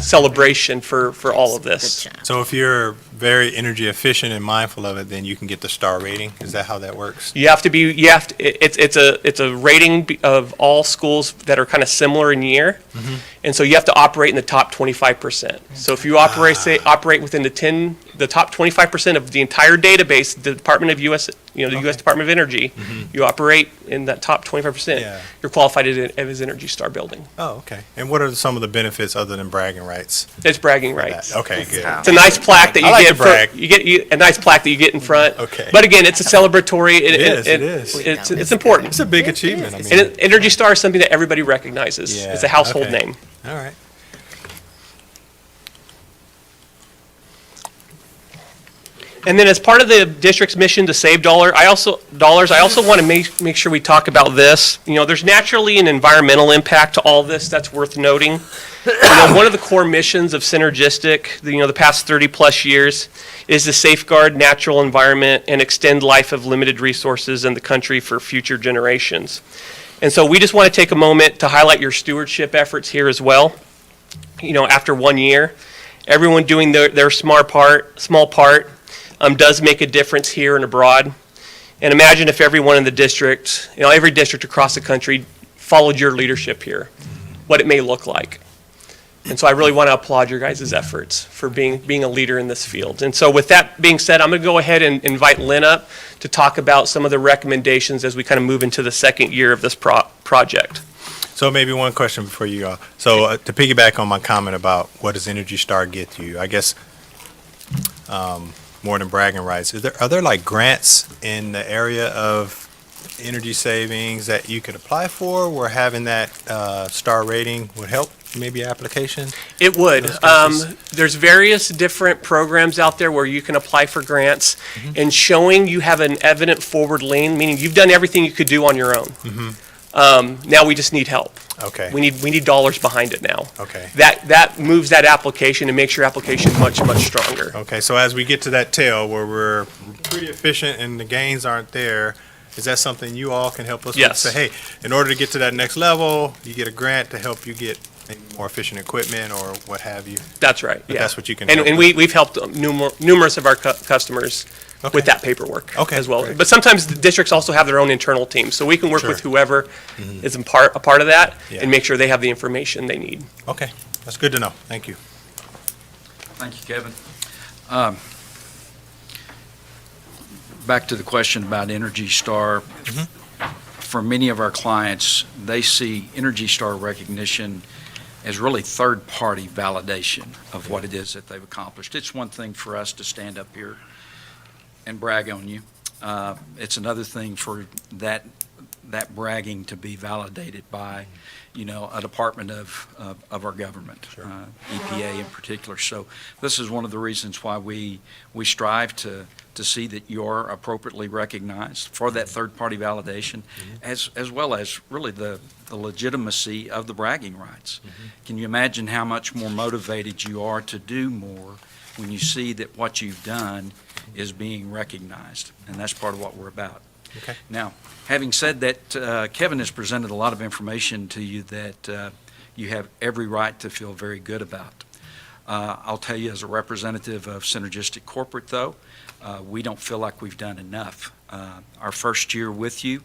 celebration for all of this. So if you're very energy efficient and mindful of it, then you can get the star rating? Is that how that works? It's a rating of all schools that are kind of similar in year. Mm-hmm. And so you have to operate in the top 25%. So if you operate within the top 25% of the entire database, the Department of U.S. Department of Energy, you operate in that top 25%. Yeah. You're qualified as Energy Star building. Oh, okay. And what are some of the benefits other than bragging rights? It's bragging rights. Okay, good. It's a nice plaque that you I like get. to brag. You get a nice plaque that you get in front. Okay. But again, it's a celebratory. It is. It's important. It's a big achievement. I mean, And Energy Star is something that everybody recognizes. Yeah, It's a household okay. name. all right. And then as part of the district's mission to save dollars, I also want to make sure we talk about this. There's naturally an environmental impact to all this that's worth noting. One of the core missions of Synergistic, the past 30-plus years, is to safeguard natural environment and extend life of limited resources in the country for future generations. And so we just want to take a moment to highlight your stewardship efforts here as well. After 1 year, everyone doing their small part does make a difference here and abroad. And imagine if everyone in the district, every district across the country followed your leadership here, what it may look like. And so I really want to applaud your guys' efforts for being a leader in this field. And so with that being said, I'm going to go ahead and invite Lynn up to talk about some of the recommendations as we kind of move into the second year of this project. So maybe one question before you go. So to piggyback on my comment about what does Energy Star get you, I guess more than bragging rights, are there like grants in the area of energy savings that you could apply for where having that star rating would help maybe application? It would. There's various different programs out there where you can apply for grants, and showing you have an evident forward lean, meaning you've done everything you could do on your own. Now we just need help. Okay. We need dollars behind it now. Okay. That moves that application and makes your application much stronger. Okay, so as we get to that tail where we're pretty efficient and the gains aren't there, is that something you all can help us Yes. with? Say, hey, in order to get to that next level, you get a grant to help you get maybe more efficient equipment or what have you? That's right. But Yeah. that's what you can And, help and with. we've helped numerous of our customers Okay. with that paperwork Okay, as well. great. But sometimes the districts also have their own internal teams, so we can work Sure. with whoever is a part of that Yeah. and make sure they have the information they need. Okay, that's good to know. Thank you. Thank you, Kevin. Back to the question about Energy Star. for many of our clients, they see Energy Star recognition as really third-party validation of what it is that they've accomplished. It's one thing for us to stand up here and brag on you. It's another thing for that bragging to be validated by, a department of our government, EPA in particular. So this is one of the reasons why we strive to see that you're appropriately recognized for that third-party validation, as well as really the legitimacy of the bragging rights. Can you imagine how much more motivated you are to do more when you see that what you've done is being recognized? And that's part of what we're about. Okay. Now, having said that, Kevin has presented a lot of information to you that you have every right to feel very good about. I'll tell you, as a representative of Synergistic Corporate, though, we don't feel like we've done enough. Our first year with you,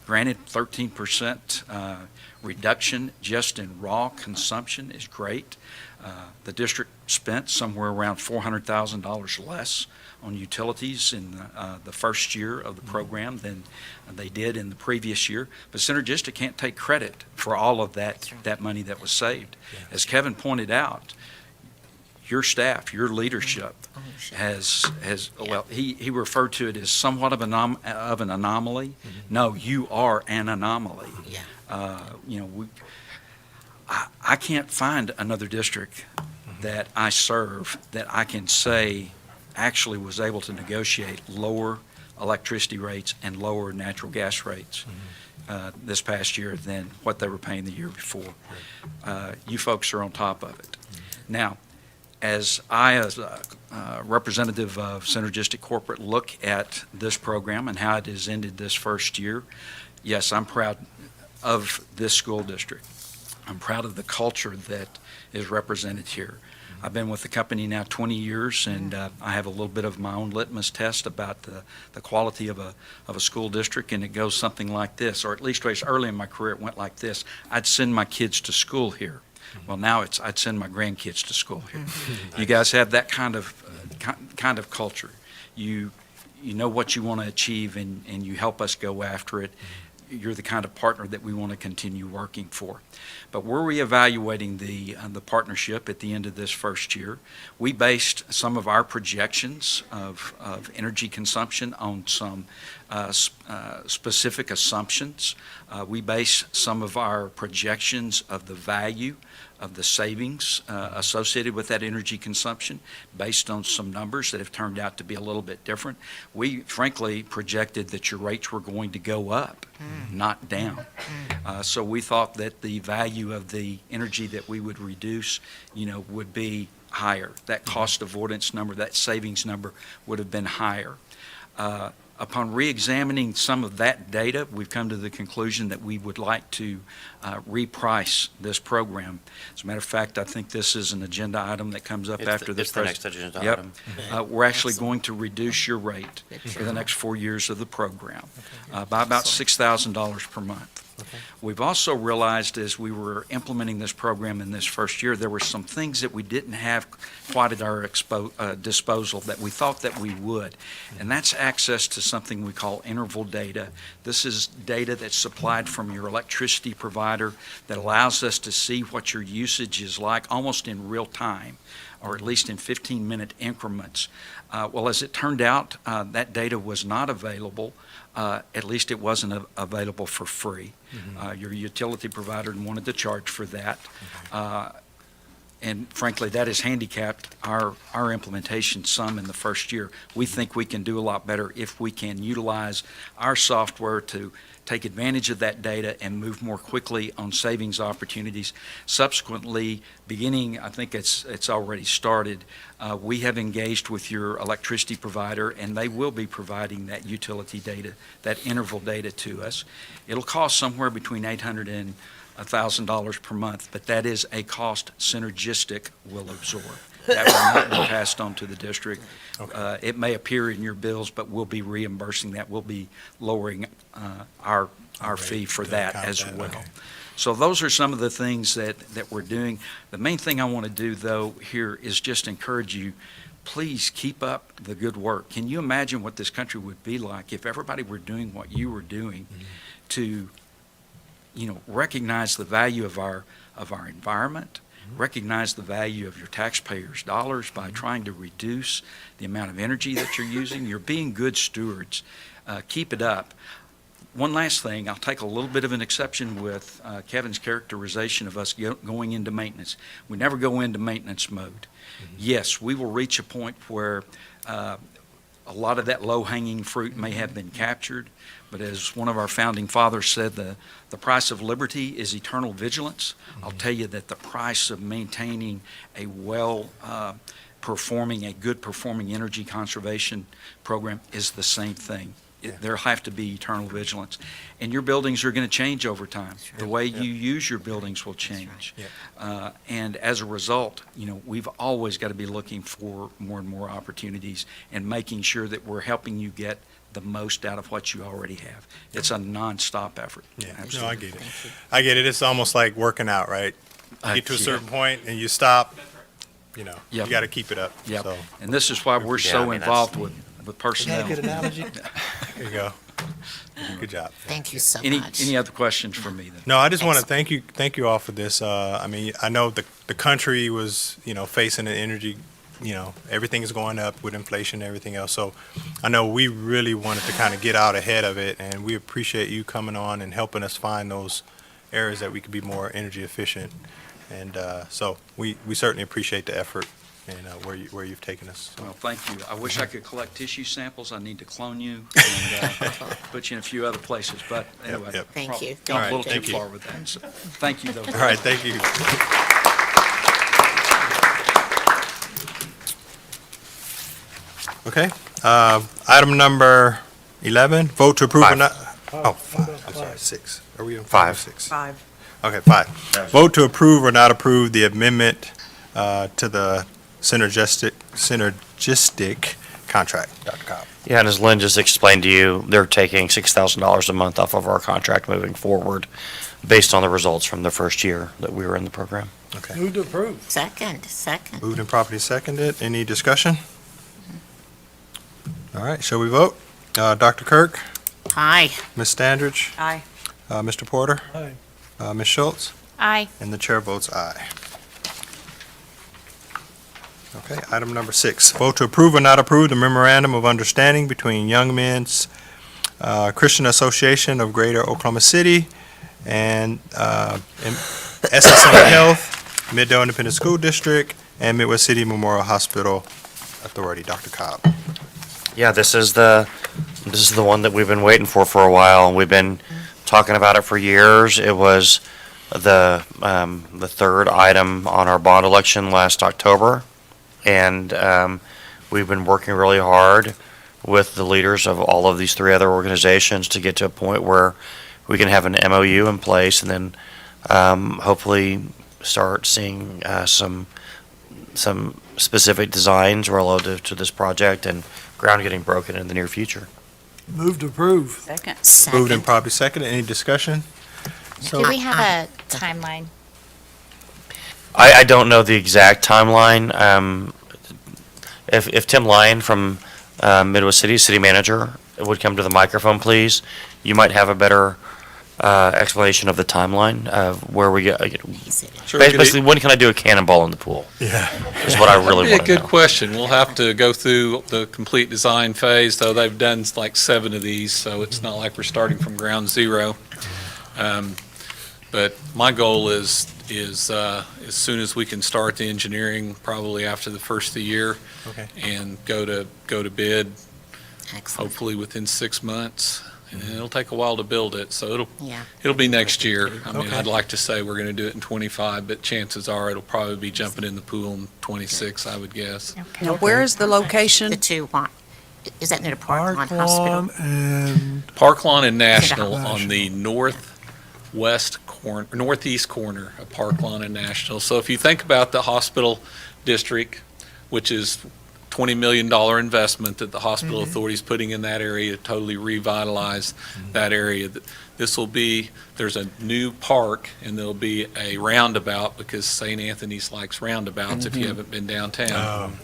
granted 13% reduction just in raw consumption is great. The district spent somewhere around $400,000 less on utilities in the first year of the program than they did in the previous year. But Synergistic can't take credit for all of that money that was saved. As Kevin pointed out, your staff, your leadership has well, he referred to it as somewhat of an anomaly. No, you are an anomaly. I can't find another district that I serve that I can say actually was able to negotiate lower electricity rates and lower natural gas rates this past year than what they were paying the year before. You folks are on top of it. Now, as a representative of Synergistic Corporate, look at this program and how it has ended this first year, yes, I'm proud of this school district. I'm proud of the culture that is represented here. I've been with the company now 20 years, and I have a little bit of my own litmus test about the quality of a school district, and it goes something like this, or at least early in my career it went like this. I'd send my kids to school here. Well, now I'd send my grandkids to school here. You guys have that kind of culture. You know what you want to achieve, and you help us go after it. You're the kind of partner that we want to continue working for. But we're reevaluating the partnership at the end of this first year. We based some of our projections of energy consumption on some specific assumptions. We base some of our projections of the value of the savings associated with that energy consumption based on some numbers that have turned out to be a little bit different. We frankly projected that your rates were going to go up, not down. So we thought that the value of the energy that we would reduce, would be higher. That cost avoidance number, that savings number would have been higher. Upon re-examining some of that data, we've come to the conclusion that we would like to reprice this program. As a matter of fact, I think this is an agenda item that comes up after this. It's the next agenda Yep. item. We're actually going to reduce your rate for the next 4 years of the program by about $6,000 per month. We've also realized as we were implementing this program in this first year, there were some things that we didn't have quite at our disposal that we thought that we would. And that's access to something we call interval data. This is data that's supplied from your electricity provider that allows us to see what your usage is like almost in real time, or at least in 15-minute increments. Well, as it turned out, that data was not available. At least it wasn't available for free. Your utility provider wanted to charge for that. And frankly, that has handicapped our implementation some in the first year. We think we can do a lot better if we can utilize our software to take advantage of that data and move more quickly on savings opportunities. Subsequently, beginning, I think it's already started, we have engaged with your electricity provider, and they will be providing that utility data, that interval data to us. It'll cost somewhere between $800 and $1,000 per month, but that is a cost Synergistic will absorb. That will not be passed on to the district. It may appear in your bills, but we'll be reimbursing that. We'll be lowering our fee for that as well. Okay. So those are some of the things that we're doing. The main thing I want to do, though, here is just encourage you, please keep up the good work. Can you imagine what this country would be like if everybody were doing what you were doing to, recognize the value of our environment, recognize the value of your taxpayers' dollars by trying to reduce the amount of energy that you're using? You're being good stewards. Keep it up. One last thing, I'll take a little bit of an exception with Kevin's characterization of us going into maintenance. We never go into maintenance mode. Yes, we will reach a point where a lot of that low-hanging fruit may have been captured, but as one of our founding fathers said, the price of liberty is eternal vigilance. I'll tell you that the price of maintaining a a good performing energy conservation program is the same thing. There'll have to be eternal vigilance. And your buildings are going to change over time. The way you use your buildings will change. And as a result, we've always got to be looking for more and more opportunities and making sure that we're helping you get the most out of what you already have. It's a nonstop effort. Yeah, Absolutely. no, I get it. I get it. It's almost like working out, right? You get to a certain point and you stop, you got to keep it up. Yep. So, And this is why we're so involved with personnel. analogy? There you go. Good job. Thank you so Any much. any other questions for me then? No, I just want to thank you all for this. I mean, I know the country was, facing an energy, everything is going up with inflation and everything else. So I know we really wanted to kind of get out ahead of it, and we appreciate you coming on and helping us find those areas that we could be more energy efficient. And so we certainly appreciate the effort and where you've taken us. So. Well, thank you. I wish I could collect tissue samples. I need to clone you and put you in a few other places. But anyway, yep. Thank you. Gone a All little right, too thank you. far with that. So, thank you, though. All right, thank you. Okay, item number 11, vote to approve or Five. not. Oh, 5, I'm sorry, 6. Are we on 5 or Five. 6? 5. Okay, 5. Vote to approve or not approve the amendment to the synergistic contract. Dr. Cobb. Yeah, and as Lynn just explained to you, they're taking $6,000 a month off of our contract moving forward based on the results from the first year that we were in the program. Okay. Move to approve. Second. Moved and properly seconded. Any discussion? All right, shall we vote? Dr. Kirk, Aye. Ms. Standridge, Aye. Mr. Porter, Aye. Ms. Schultz, Aye. and the chair votes aye. Okay, item number 6, vote to approve or not approve the memorandum of understanding between Young Men's Christian Association of Greater Oklahoma City and SSM Health, Middle Independent School District, and Midwest City Memorial Hospital Authority. Dr. Cobb. Yeah, this is the one that we've been waiting for a while. We've been talking about it for years. It was the third item on our bond election last October, and we've been working really hard with the leaders of all of these 3 other organizations to get to a point where we can have an MOU in place, and then hopefully start seeing some specific designs relative to this project and ground getting broken in the near future. Move to approve. Second. Moved and properly seconded. Any discussion? So- Do we have a timeline? I don't know the exact timeline. If Tim Lyon from Midwest City Manager, would come to the microphone, please, you might have a better explanation of the timeline of where we get. Sure, Basically, when can I do a cannonball in the pool? Yeah. Is what I really want That'd be to a know. good question. We'll have to go through the complete design phase, though they've done like 7 of these, so it's not like we're starting from ground zero. But my goal is as soon as we can start the engineering, probably after the first of the year, Okay. and go to bid, Excellent. hopefully within 6 months. And it'll take a while to build it, so Yeah. it'll be next year. I mean, Okay. I'd like to say we're going to do it in '25, but chances are it'll probably be jumping in the pool in '26, I would guess. Now, where is the location? The 2 want, is that near the Park Lawn Hospital? And Park Lawn and National National. on the northeast corner of Park Lawn and National. So if you think about the hospital district, which is $20 million investment that the hospital authority is putting in that area to totally revitalize that area. This will be, there's a new park, and there'll be a roundabout, because St. Anthony's likes roundabouts if you haven't been downtown.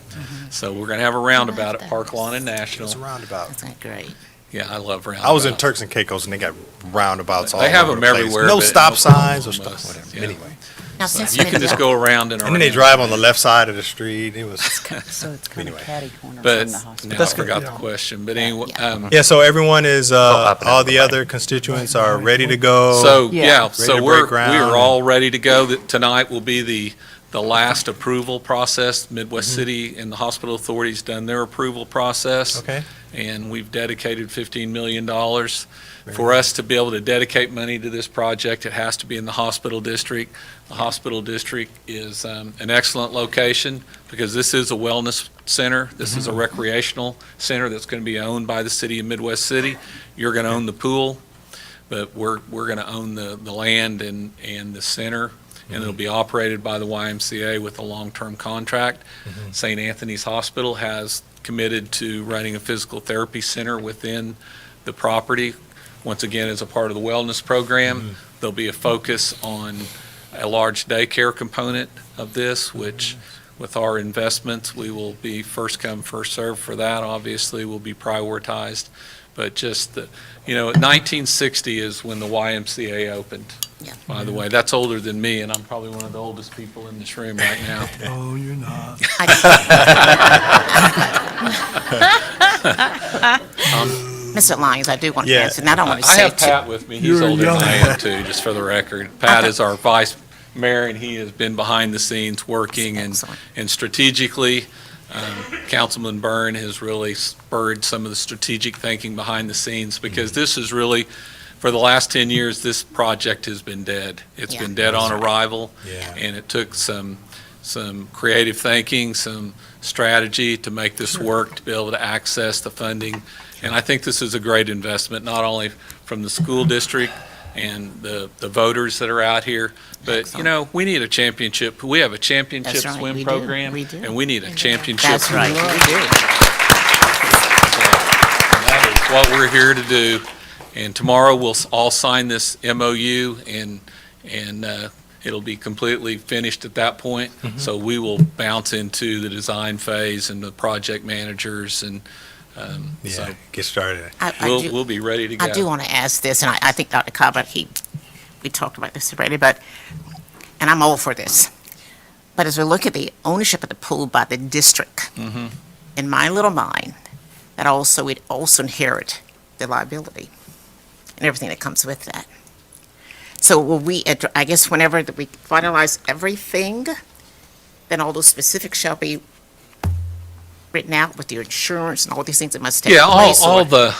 So we're going to have a roundabout at Park Lawn and National. It's a roundabout. Isn't that great? Yeah, I love roundabouts. I was in Turks and Caicos, and they got roundabouts all They have over them the place. everywhere. No but stop no signs or problem stuff, with us. whatever. Yeah. Anyway. Now, So since you can just go around and around. And then they drive on the left side of the street. It was, So it's kind of Anyway. catty corner But from the hospital. now I That's good. forgot the question, but anyway, yeah, so everyone is, up and all over the the other constituents are ready to go. so, Yeah. yeah, Ready so to we break ground are and- all ready to go. Tonight will be the last approval process. Midwest Mm-hmm. City and the hospital authority's done their approval process. Okay. And we've dedicated $15 million. For us to be able to dedicate money to this project, it has to be in the hospital district. The hospital district is an excellent location, because this is a wellness center. This is a recreational center that's going to be owned by the city of Midwest City. You're going to own the pool, but we're going to own the land and the center, and it'll be operated by the YMCA with a long-term contract. St. Anthony's Hospital has committed to running a physical therapy center within the property. Once again, as a part of the wellness program, there'll be a focus on a large daycare component of this, which with our investments, we will be first come, first served for that. Obviously, will be prioritized. But just, 1960 is when the YMCA opened. Yeah. By the way, that's older than me, and I'm probably one of the oldest people in this room right now. Oh, you're not. Mr. Lyons, I do want to Yeah. answer, and I don't want to I say have too. Pat with me. He's You're older than young. I am too, just for the record. Pat is our vice mayor, and he has been behind the scenes working Excellent. and strategically. Councilman Byrne has really spurred some of the strategic thinking behind the scenes, because this is really, for the last 10 years, this project has been dead. It's Yeah. been dead on arrival. Yeah. And it took some creative thinking, some strategy to make this work, to be able to access the funding. And I think this is a great investment, not only from the school district and the voters that are out here, but, Excellent. we need a championship. We have a championship That's right, swim we do, program. we do. And we need a championship. That's right, we do. And that is what we're here to do. And tomorrow, we'll all sign this MOU, and it'll be completely finished at that point. So we will bounce into the design phase and the project managers, and so yeah, get started. we'll be ready to go. I do want to ask this, and I think Dr. Cobb, we talked about this already, and I'm all for this. But as we look at the ownership of the pool by the district, in my little mind, we'd also inherit the liability and everything that comes with that. So will we, I guess whenever we finalize everything, then all those specifics shall be written out with your insurance and all these things that must take Yeah, place? all or- the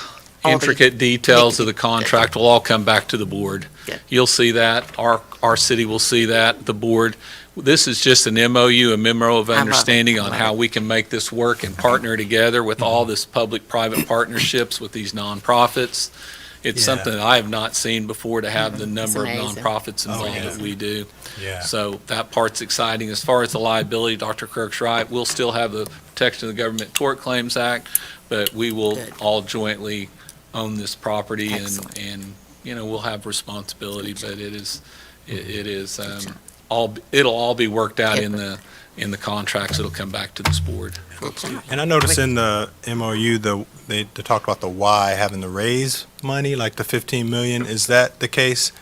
all the intricate details of the contract will all come back to the board. Good. You'll see that, our city will see that, the board. This is just an MOU, a memo of love it. understanding I on love how it. we can make this work and partner together with all this public-private partnerships with these nonprofits. It's Yeah. something that I have not seen before, to have the number of amazing. nonprofits Oh, involved yeah. that we do. Yeah. So that part's exciting. As far as the liability, Dr. Kirk's right. We'll still have the Protection of the Government Tort Claims Act, but we will Good. all jointly own this property, Excellent. and we'll have responsibility, but it is it'll all be worked out in the contracts. It'll come back to this board. And I noticed in the MOU, they talked about the Y having to raise money, like the 15 million. Is that the case?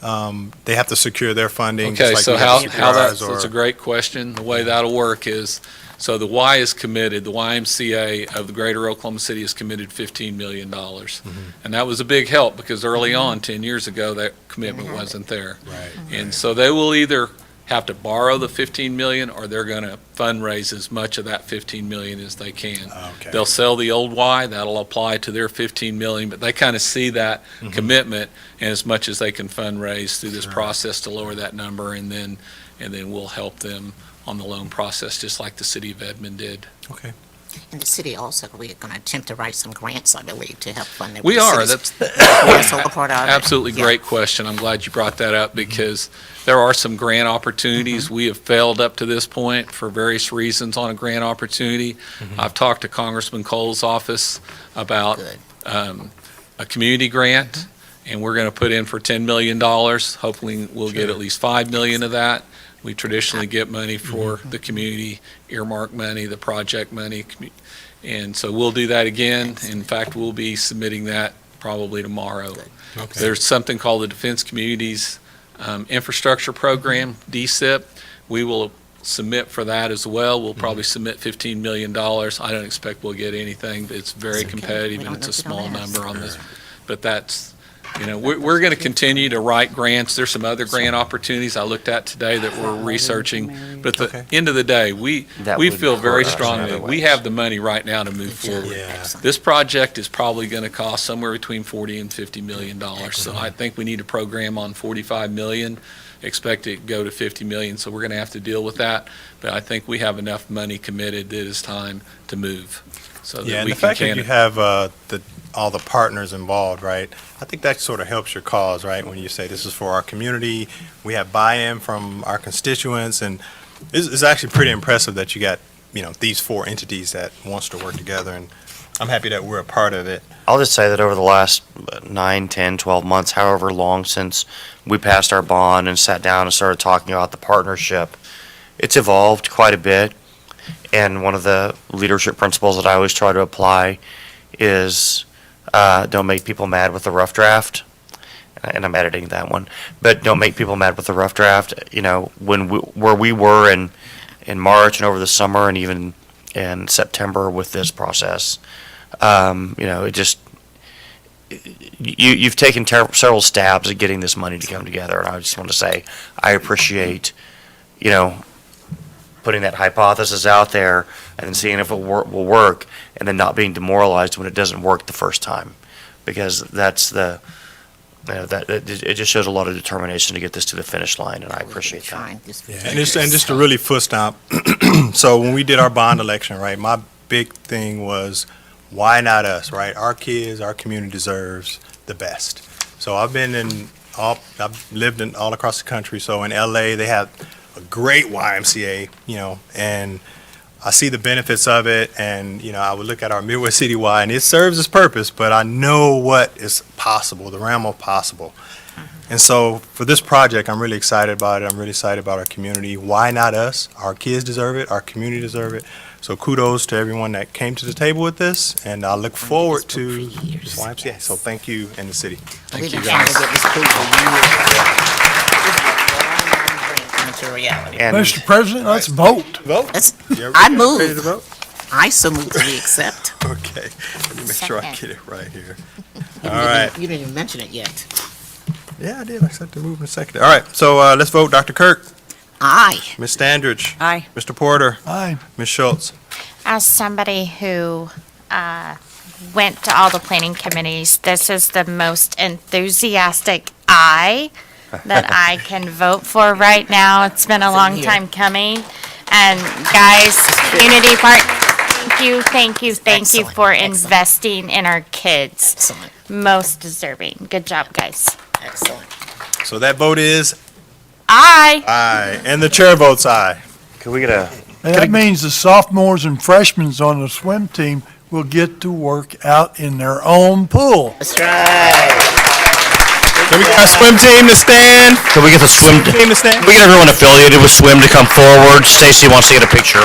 They have to secure their funding. just Okay, like so we have to secure ours, that's or- a great question. The way that'll work is, so the Y is committed, the YMCA of the Greater Oklahoma City is committed $15 million. And that was a big help, because early on, 10 years ago, that commitment wasn't there. Right. And so they will either have to borrow the 15 million, or they're going to fundraise as much of that 15 million as they can. Okay. They'll sell the old Y, that'll apply to their 15 million, but they kind of see that commitment, and as much as they can fundraise through this Sure. process to lower that number, and then we'll help them on the loan process, just like the city of Edmond did. Okay. In the city also, we're going to attempt to write some grants, I believe, to help fund it. We with the are. cities. That's Solar part of it. absolutely Yeah. great question. I'm glad you brought that up because there are some grant opportunities. We have failed up to this point for various reasons on a grant opportunity. I've talked to Congressman Cole's office about Good. a community grant, and we're going to put in for $10 million. Hopefully, we'll get at least $5 million of that. We traditionally get money for the community earmark money, the project money, and so we'll do that again. In fact, we'll be submitting that probably tomorrow. Okay. There's something called the Defense Communities Infrastructure Program, DSIP. We will submit for that as well. We'll probably submit $15 million. I don't expect we'll get anything, but it's very That's okay. competitive We and don't it's a know if small we don't ask. number on this. But that's, we're going to continue to write grants. There's some other grant opportunities I looked at today that we're researching. But at the end of the day, we feel very strongly that we have the money right now to move forward. Yeah. This project is probably going to cost somewhere between $40 and $50 million. So I think we need a program on $45 million, expect it to go to $50 million. So we're going to have to deal with that. But I think we have enough money committed that it's time to move. So Yeah, that and we the fact can that you have all the partners involved, right? I think that sort of helps your cause, right? When you say this is for our community, we have buy-in from our constituents, and it's actually pretty impressive that you got, these four entities that wants to work together, and I'm happy that we're a part of it. I'll just say that over the last 9, 10, 12 months, however long since we passed our bond and sat down and started talking about the partnership, it's evolved quite a bit. And one of the leadership principles that I always try to apply is don't make people mad with the rough draft. And I'm editing that one. But don't make people mad with the rough draft. Where we were in March and over the summer and even in September with this process, it just you've taken several stabs at getting this money to come together, and I just want to say I appreciate putting that hypothesis out there and then seeing if it will work, and then not being demoralized when it doesn't work the first time, because that's it just shows a lot of determination to get this to the finish line, and I appreciate that. And just to really foot stomp, so when we did our bond election, right, my big thing was, why not us, right? Our kids, our community deserves the best. So I've lived in all across the country. So in LA, they have a great YMCA, and I see the benefits of it. And, I would look at our Midwest City Y, and it serves its purpose, but I know what is possible, the realm of possible. And so for this project, I'm really excited about it. I'm really excited about our community. Why not us? Our kids deserve it. Our community deserve it. So kudos to everyone that came to the table with this, and I look forward to YMCA. So thank you and the city. Thank you, guys. And Mr. President, let's vote. Vote. I Ready to move. vote? I so move to accept. Okay. Let me make sure I get it right here. You All right. You didn't even mention it yet. Yeah, I did. I said to move in a second. All right. So let's vote. Dr. Kirk, Aye. Ms. Standridge, Aye. Mr. Porter, Aye. Ms. Schultz. As somebody who went to all the planning committees, this is the most enthusiastic aye that I can vote for right now. It's been a long time coming. And guys, Community Park, thank you Excellent, for excellent. investing in our kids. Excellent. Most deserving. Good job, guys. Excellent. So that vote is Aye. aye, and the chair votes aye. could we get a And that means the sophomores and freshmen on the swim team will get to work out in their own pool. That's right. Can we get our swim team to stand? Can we get the swim? Team to stand? Can we get everyone affiliated with swim to come forward? Stacy wants to get a picture.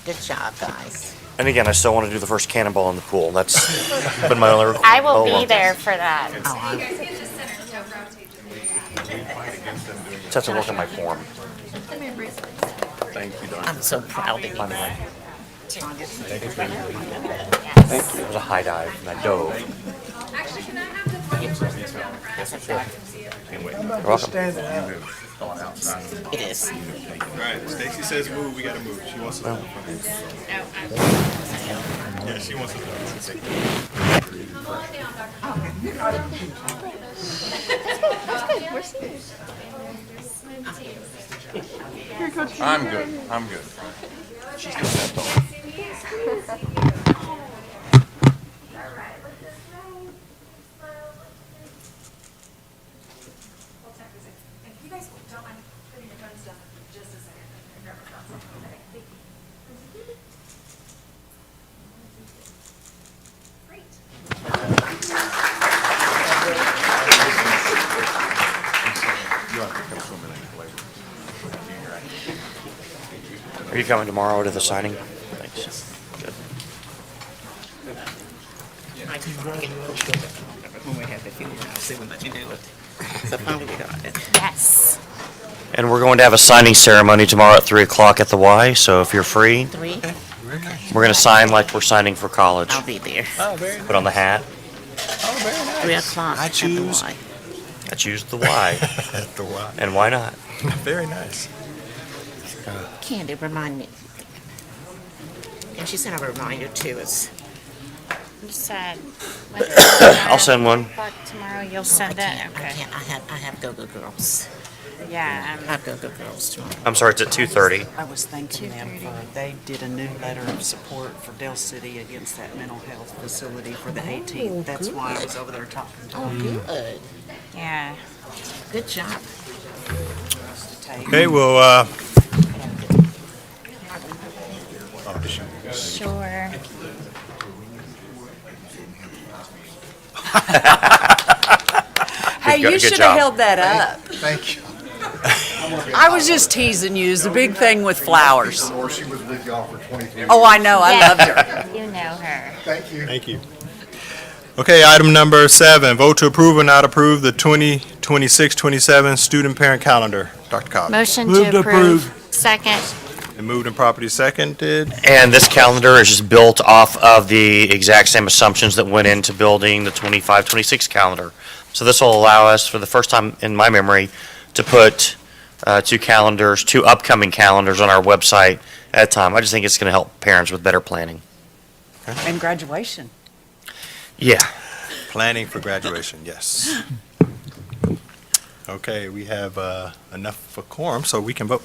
Good job, guys. And again, I still want to do the first cannonball in the pool. That's been my only request. I will be there for that. Just have to look at my form. I'm so proud of you. By the way. Thank you. It was a high dive, and I dove. You're welcome. It is. All right, Stacy says move, we gotta move. She wants to. Yeah, she wants to. I'm good. I'm good. You guys don't mind putting your phones down for just a second. Grab my phone. Okay, thank you. Great. Are you coming tomorrow to the signing? Thanks. Good. When we have the funeral, I'll see when let you do it. So finally we got it. Yes. And we're going to have a signing ceremony tomorrow at 3 o'clock at the Y, so if you're free, 3? we're going to sign like we're signing for college. I'll be there. Oh, very nice. Put on the hat. Oh, very nice. 3 o'clock. I choose. At I choose the Y. At the Y. And why not? Very nice. the Y. Candy, remind me. And she sent a reminder to us. You said. I'll send one. Tomorrow you'll send it? I Okay. can't. I have Go-Go Girls. Yeah. I have Go-Go Girls tomorrow. I'm sorry, it's at 2:30. I was thanking them for, they did a new letter of support for Dell City against that mental health facility for the 18th. That's why I was over there talking to Oh, them. good. Yeah. Good job. Okay, well, Sure. Hey, Good you should have job. held that up. Thank you. I was just teasing you. It's a big thing with flowers. Or she was with y'all for 23 years. Oh, I know. I loved her. You know her. Thank you. thank you. Okay, item number 7, vote to approve or not approve the 2026-27 student parent calendar. Dr. Cobb. Motion Move to to approve. approve. Second. Been moved and properly seconded. And this calendar is just built off of the exact same assumptions that went into building the 25-26 calendar. So this will allow us, for the first time in my memory, to put two upcoming calendars on our website at a time. I just think it's going to help parents with better planning. And graduation. Yeah. Planning for graduation, yes. Okay, we have enough for quorum, so we can vote.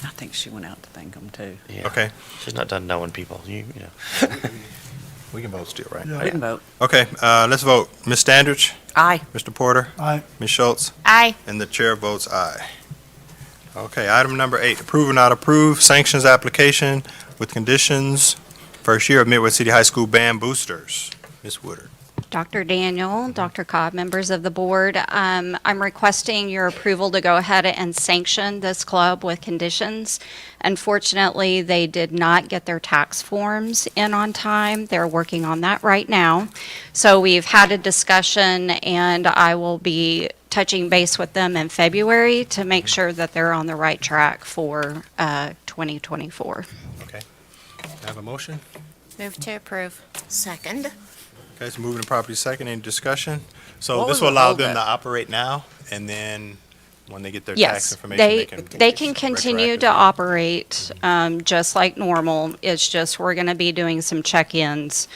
I think she went out to thank them too. Yeah. Okay, She's not done knowing people. You know. we can vote still, right? Yeah. We can vote. Okay, let's vote. Ms. Standridge, Aye. Mr. Porter, Aye. Ms. Schultz, Aye. and the chair votes aye. Okay, item number 8, approve or not approve sanctions application with conditions, first year of Midwest City High School band boosters. Ms. Woodard. Dr. Daniel, Dr. Cobb, members of the board, I'm requesting your approval to go ahead and sanction this club with conditions. Unfortunately, they did not get their tax forms in on time. They're working on that right now. So we've had a discussion, and I will be touching base with them in February to make sure that they're on the right track for 2024. Okay, have a motion? Move to approve. Second. Okay, so moving to property second, any discussion? So What this was will the allow them to holdup? operate now, and then when they get their tax Yes, information, they can continue to retroactively- operate just like normal. It's just we're going to be doing some check-ins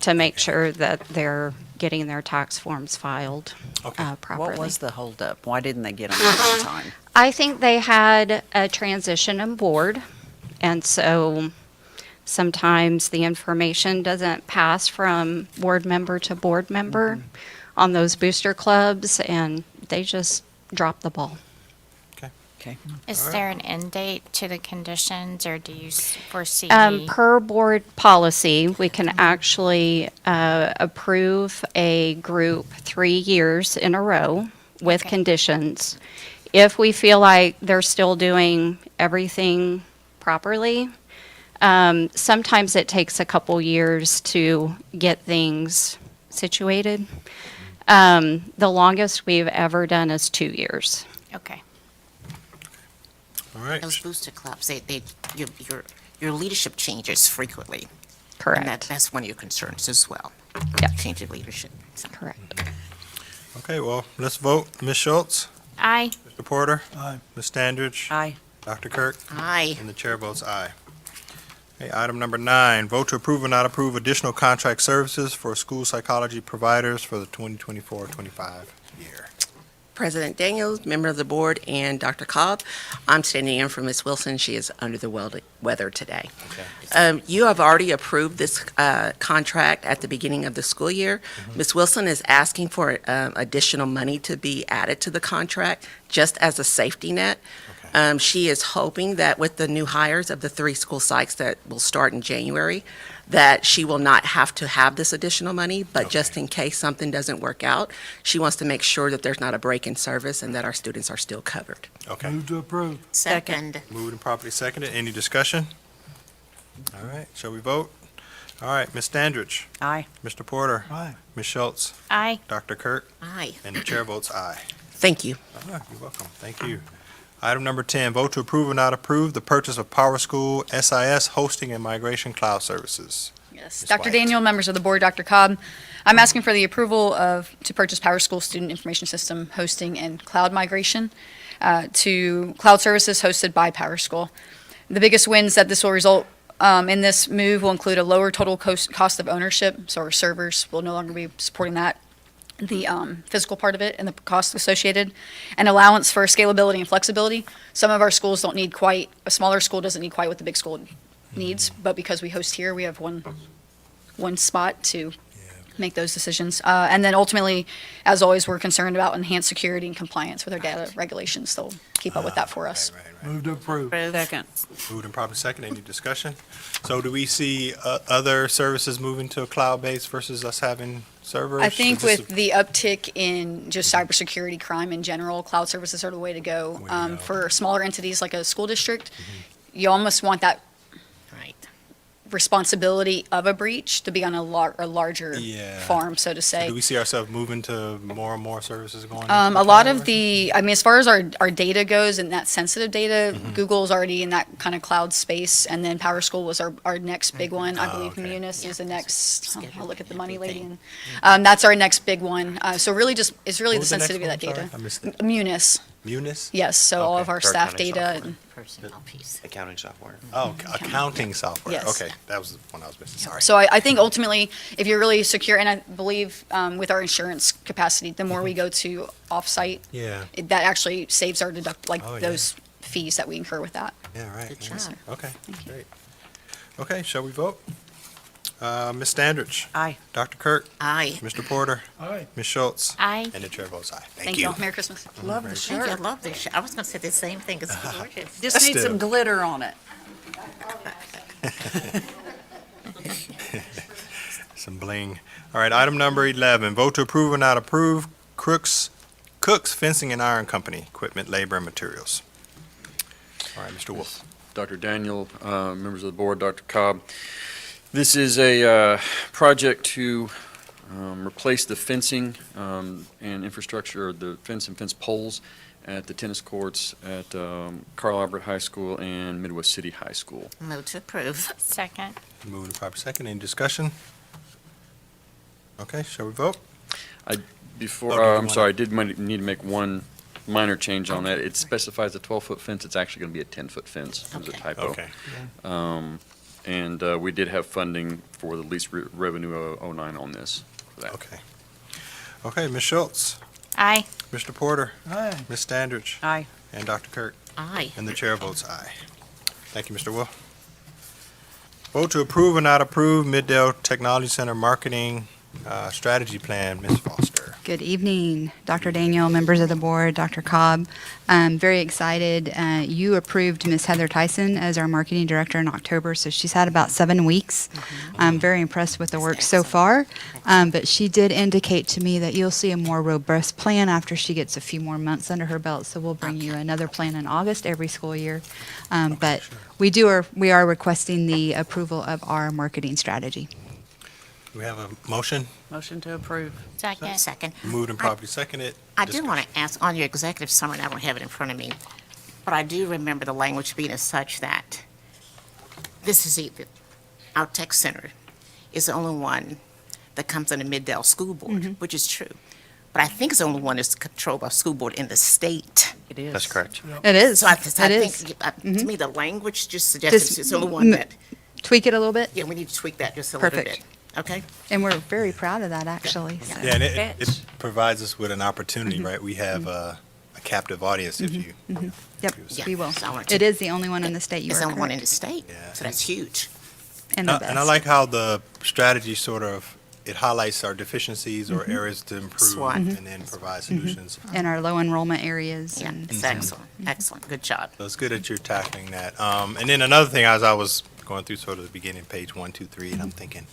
to make sure that they're getting their tax forms filed Okay. properly. What was the holdup? Why didn't they get them on time? I think they had a transition on board, and so sometimes the information doesn't pass from board member to board member on those booster clubs, and they just dropped the ball. Okay. Is there an end date to the conditions, or do you foresee? Per board policy, we can actually approve a group 3 years in a row with Okay. conditions. If we feel like they're still doing everything properly, sometimes it takes a couple years to get things situated. The longest we've ever done is 2 years. Okay. All right, Those booster clubs, your leadership changes frequently. And Correct. that's one of your concerns as well. Yep. Change of leadership. So. Correct. okay, well, let's vote. Ms. Schultz, Aye. Mr. Porter, Aye. Ms. Standridge, Aye. Dr. Kirk, Aye. and the chair votes aye. Okay, item number 9, vote to approve or not approve additional contract services for school psychology providers for the 2024-25 year. President Daniels, member of the board, and Dr. Cobb. I'm standing in for Ms. Wilson. She is under the weather today. You have already approved this contract at the beginning of the school year. Ms. Wilson is asking for additional money to be added to the contract, just as a safety net. She is hoping that with the new hires of the 3 school psychs that will start in January, that she will not have to have this additional money, but just in case something doesn't work out, she wants to make sure that there's not a break in service and that our students are still covered. Okay. Move to approve. Second. Moved and properly seconded. Any discussion? All right, shall we vote? All right, Ms. Standridge. Aye. Mr. Porter. Aye. Ms. Schultz. Aye. Dr. Kirk. Aye. And the chair votes aye. Thank you. All right, you're welcome. Thank you. Item number 10, vote to approve or not approve the purchase of Power School SIS hosting and migration cloud services. Yes, Ms. Dr. White. Daniel, members of the board, Dr. Cobb, I'm asking for the approval to purchase Power School Student Information System hosting and cloud migration to cloud services hosted by Power School. The biggest wins that this will result in this move will include a lower total cost of ownership, so our servers will no longer be supporting that, the physical part of it and the cost associated, and allowance for scalability and flexibility. Some of our schools don't need quite, a smaller school doesn't need quite what the big school needs, but because we host here, we have one spot to make those decisions. And then ultimately, as always, we're concerned about enhanced security and compliance with our data regulations. They'll keep up with that for us. Move to approve. Second. Moved and properly second. Any discussion? So do we see other services moving to a cloud-based versus us having servers? I think Is this with the uptick in just cybersecurity crime in general, cloud services are the way to go. For smaller entities like a school district, you almost want that Right. responsibility of a breach to be on a larger Yeah. farm, so to say. Do we see ourselves moving to more and more services going? into A the lot cloud? of the, I mean, as far as our data goes and that sensitive data, Mm-hmm. Google's already in that kind of cloud space, and then Power School was our next big one. I believe okay. Munis is the next, I'll look at the money lady. Everything. And that's our next big one. So really just, it's really What the was next sensitivity of that one? data. Sorry, I missed it. Munis, Munis? yes, so all Okay. of our Dark staff accounting data. software. and- Personnel piece. Accounting software. Oh, accounting software. Yes. Okay, that was the one I was missing. Sorry. So I think ultimately, if you're really secure, and I believe with our insurance capacity, the more we go to off-site, Yeah, that actually saves our Oh, yeah. those fees that we incur with that. yeah, right. Good yeah. job. Okay, great. Okay, shall we vote? Ms. Standridge? Aye. Dr. Kirk? Aye. Mr. Porter? Aye. Ms. Schultz? Aye. And the chair votes aye. Thank you. Merry Christmas. Love the Thank you. I shirt. love this. I was going to say the same thing. It's gorgeous. Just need some glitter on it. Some bling. All right, item number 11, vote to approve or not approve Cook's Fencing and Iron Company, equipment, labor, and materials. All right, Mr. Wolf. Dr. Daniel, members of the board, Dr. Cobb. This is a project to replace the fencing and infrastructure, the fence and fence poles at the tennis courts at Carl Albert High School and Midwest City High School. Move to approve. Second. Moving to proper second. Any discussion? Okay, shall we vote? Before, Oh, do you I'm wanna- sorry, I did need to make one minor change on that. It specifies a 12-foot fence. It's actually going to be a 10-foot fence. It was a Okay. typo. Okay. And we did have funding for the lease revenue 09 on this. For that. Okay. Okay, Ms. Schultz, Aye. Mr. Porter, Aye. Ms. Standridge, Aye. and Dr. Kirk. Aye. And the chair votes aye. Thank you, Mr. Wolf. Vote to approve or not approve Middale Technology Center Marketing Strategy Plan, Ms. Foster. Good evening, Dr. Daniel, members of the board, Dr. Cobb. I'm very excited. You approved Ms. Heather Tyson as our marketing director in October, so she's had about 7 weeks. I'm very impressed with the work so far, but she did indicate to me that you'll see a more robust plan after she gets a few more months under her belt, so we'll bring you another plan in August every school year. But we are requesting the approval of our marketing strategy. Do we have a motion? Motion to approve. Second. Second. Moved and properly seconded. I do want to ask, on your executive summary, and I don't have it in front of me, but I do remember the language being as such that this is our tech center is the only one that comes under Middale School Board, which is true. But I think it's the only one that's controlled by school board in the state. It is. That's correct. It is. So I It is. think, to me, the language just suggests Just it's the only one that, tweak it a little bit? yeah, we need to tweak that just a little Perfect. bit. Okay. And we're very proud of that, actually. So. Yeah, and it provides us with an opportunity, right? We have a captive audience if you. Yep, Yeah. we will. So I want to- It is the only one in the state. You It's are the only one in correct. the state, Yeah. so that's huge. And the best. And I like how the strategy sort of, it highlights our deficiencies or areas to improve SWOT. and then provide solutions. In our low enrollment areas. Yeah, And it's excellent, excellent, good job. So it's good that you're tackling that. And then another thing, as I was going through sort of the beginning, page 1, 2, 3, and I'm thinking,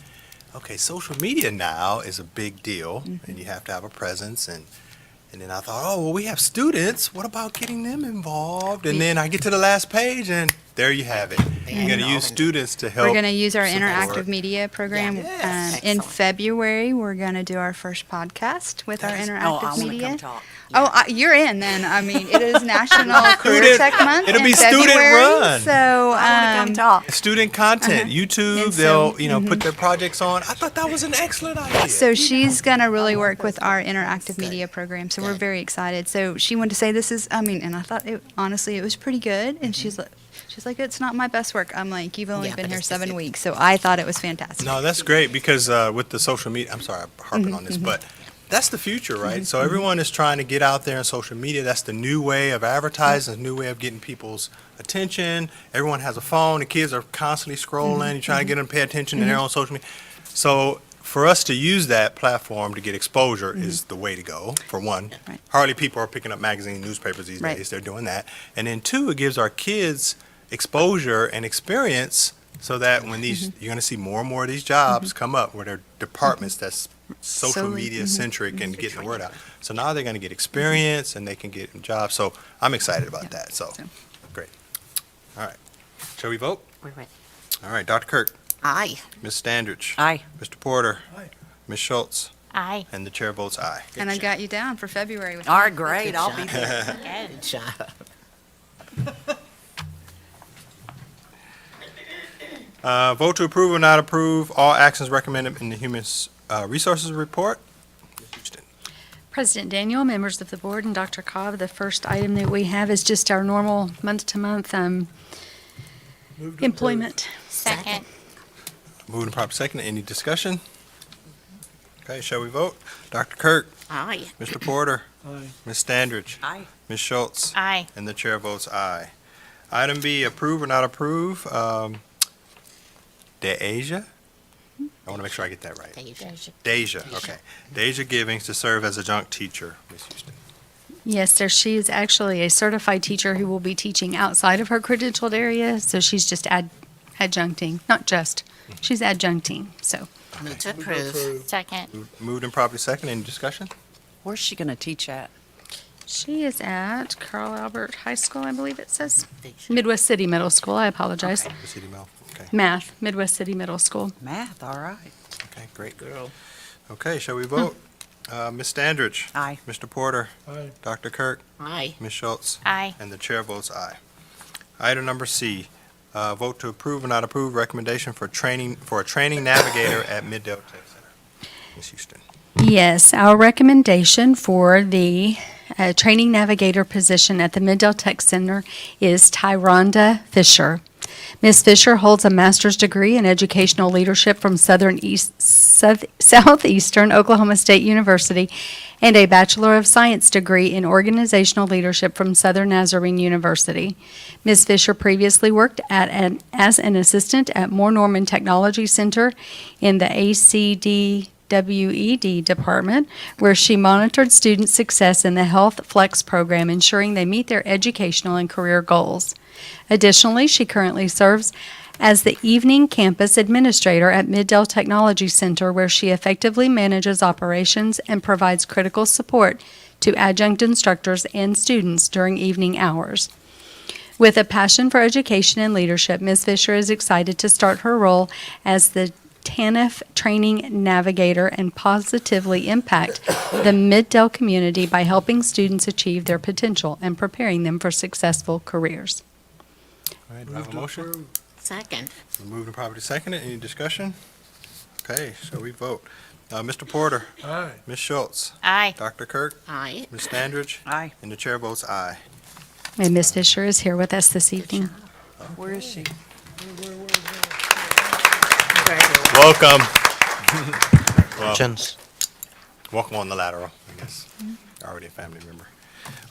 okay, social media now is a big deal, and you have to have a presence. And then I thought, oh, well, we have students. What about getting them involved? And then I get to the last page, and there you have it. You're going to use students to help. We're going to use our support. interactive media program. Yes. In Excellent. February, we're going to do our first podcast with our Oh, I interactive want to media. come talk. Oh, you're in then. I mean, it is National Career Student- Tech Month. it'll in be student February, run. So, Come talk. Student content, YouTube, And they'll, so- put their projects on. I thought that was an excellent idea. So she's going to really work with our interactive media program. So we're very excited. So she wanted to say this is, and I thought, honestly, it was pretty good. And she's like, it's not my best work. I'm like, you've only Yeah, been but here it's 7 good. weeks. So I thought it was fantastic. No, that's great because with the social media, I'm sorry, I'm harping on this, but that's the future, right? So everyone is trying to get out there on social media. That's the new way of advertising, a new way of getting people's attention. Everyone has a phone. The kids are constantly scrolling. You're trying to get them to pay attention and they're on social media. So for us to use that platform to get exposure is the way to go, for one. Right. Hardly people are picking up magazines, newspapers these Right. days. They're doing that. And then two, it gives our kids exposure and experience so that when these, you're going to see more and more of these jobs come up where there are departments that's social Solely- media centric and getting the word out. So now they're going to get experience and they can get jobs. So I'm excited about that. So, great. All right. Shall we vote? Wait, wait. All right, Dr. Kirk, Aye. Ms. Standridge, Aye. Mr. Porter, Ms. Schultz, Aye. and the chair votes aye. And I got you down for February. With All right, great. I'll be job. there. Good job. Vote to approve or not approve all actions recommended in the Human Resources Report. Ms. Houston. President Daniel, members of the board, and Dr. Cobb, the first item that we have is just our normal month-to-month employment. Second. Moved and properly second. Any discussion? Okay, shall we vote? Dr. Kirk, Aye. Mr. Porter, Ms. Standridge, Aye. Ms. Schultz, Aye. and the chair votes aye. Item B, approve or not approve, Deja? I want to make sure I get that right. Deja, okay. Deja Givings to serve as adjunct teacher, Ms. Houston. Yes, sir, she is actually a certified teacher who will be teaching outside of her credentialed area, so she's just adjuncting, not just, she's adjuncting, so. Move to approve. Second. Moved and properly second. Any discussion? Where's she going to teach at? She is at Carl Albert High School, I believe it says. Midwest City Middle School, I apologize. The City Mill, okay. Math, Midwest City Middle School. Math, all right. Okay, great. Okay, shall we vote? Ms. Standridge? Aye. Mr. Porter? Aye. Dr. Kirk? Aye. Ms. Schultz? Aye. And the chair votes aye. Item number C, vote to approve or not approve recommendation for a training navigator at Middale Tech Center. Ms. Houston. Yes, our recommendation for the training navigator position at the Middale Tech Center is Tyronda Fisher. Ms. Fisher holds a master's degree in educational leadership from Southeastern Oklahoma State University and a Bachelor of Science degree in organizational leadership from Southern Nazarene University. Ms. Fisher previously worked as an assistant at Moore Norman Technology Center in the ACDWED department, where she monitored student success in the Health Flex program, ensuring they meet their educational and career goals. Additionally, she currently serves as the evening campus administrator at Middale Technology Center, where she effectively manages operations and provides critical support to adjunct instructors and students during evening hours. With a passion for education and leadership, Ms. Fisher is excited to start her role as the TANF training navigator and positively impact the Middale community by helping students achieve their potential and preparing them for successful careers. All right, do I have a motion? Second. Moved and properly seconded. Any discussion? Okay, shall we vote? Mr. Porter? Aye. Ms. Schultz? Aye. Dr. Kirk? Aye. Ms. Standridge? Aye. And the chair votes aye. And Ms. Fisher is here with us this evening. Where is she? Welcome. Well, Chins. welcome on the lateral, I guess. Already a family member.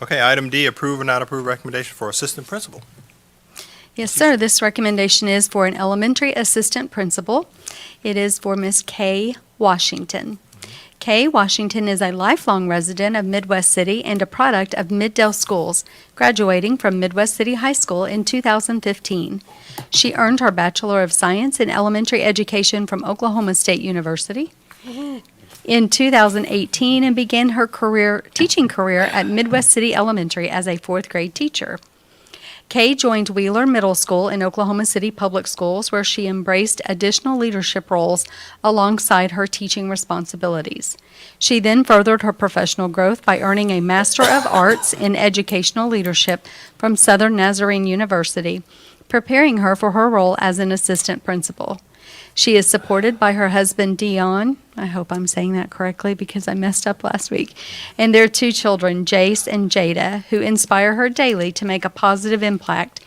Okay, item D, approve or not approve recommendation for assistant principal. Yes, sir. This recommendation is for an elementary assistant principal. It is for Miss Kay Washington. Kay Washington is a lifelong resident of Midwest City and a product of Middale Schools, graduating from Midwest City High School in 2015. She earned her Bachelor of Science in Elementary Education from Oklahoma State University in 2018 and began her teaching career at Midwest City Elementary as a fourth grade teacher. Kay joined Wheeler Middle School in Oklahoma City Public Schools, where she embraced additional leadership roles alongside her teaching responsibilities. She then furthered her professional growth by earning a Master of Arts in Educational Leadership from Southern Nazarene University, preparing her for her role as an assistant principal. She is supported by her husband, Dion, I hope I'm saying that correctly because I messed up last week, and their two children, Jace and Jada, who inspire her daily to make a positive impact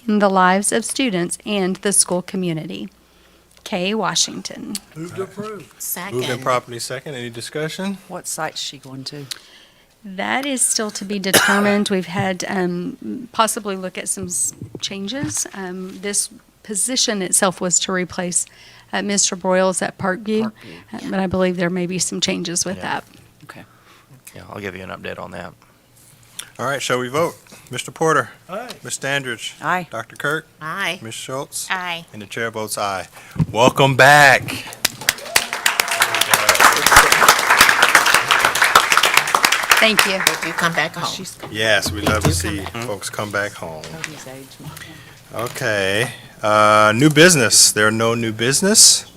in the lives of students and the school community. Kay Washington. Move to approve. Moved and properly second. Any discussion? What site's she going to? That is still to be determined. We've had possibly look at some changes. This position itself was to replace Mr. Broyles at Parkview, but I believe there may be some changes with that. Okay. Yeah, I'll give you an update on that. All right, shall we vote? Mr. Porter? Aye. Ms. Standridge? Aye. Dr. Kirk? Aye. Ms. Schultz? Aye. And the chair votes aye. Welcome back. Thank you. Hope you come back home. Yes, we love to do see come back. folks come back home. Cody's age. Okay, new business. There are no new business.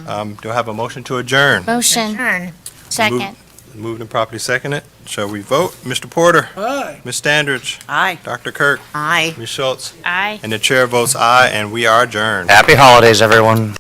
Do I have a motion to adjourn? Motion. Second. Moved and properly seconded. Shall we vote? Mr. Porter? Aye. Ms. Standridge? Aye. Dr. Kirk? Aye. Ms. Schultz? Aye. And the chair votes aye, and we are adjourned. Happy holidays, everyone.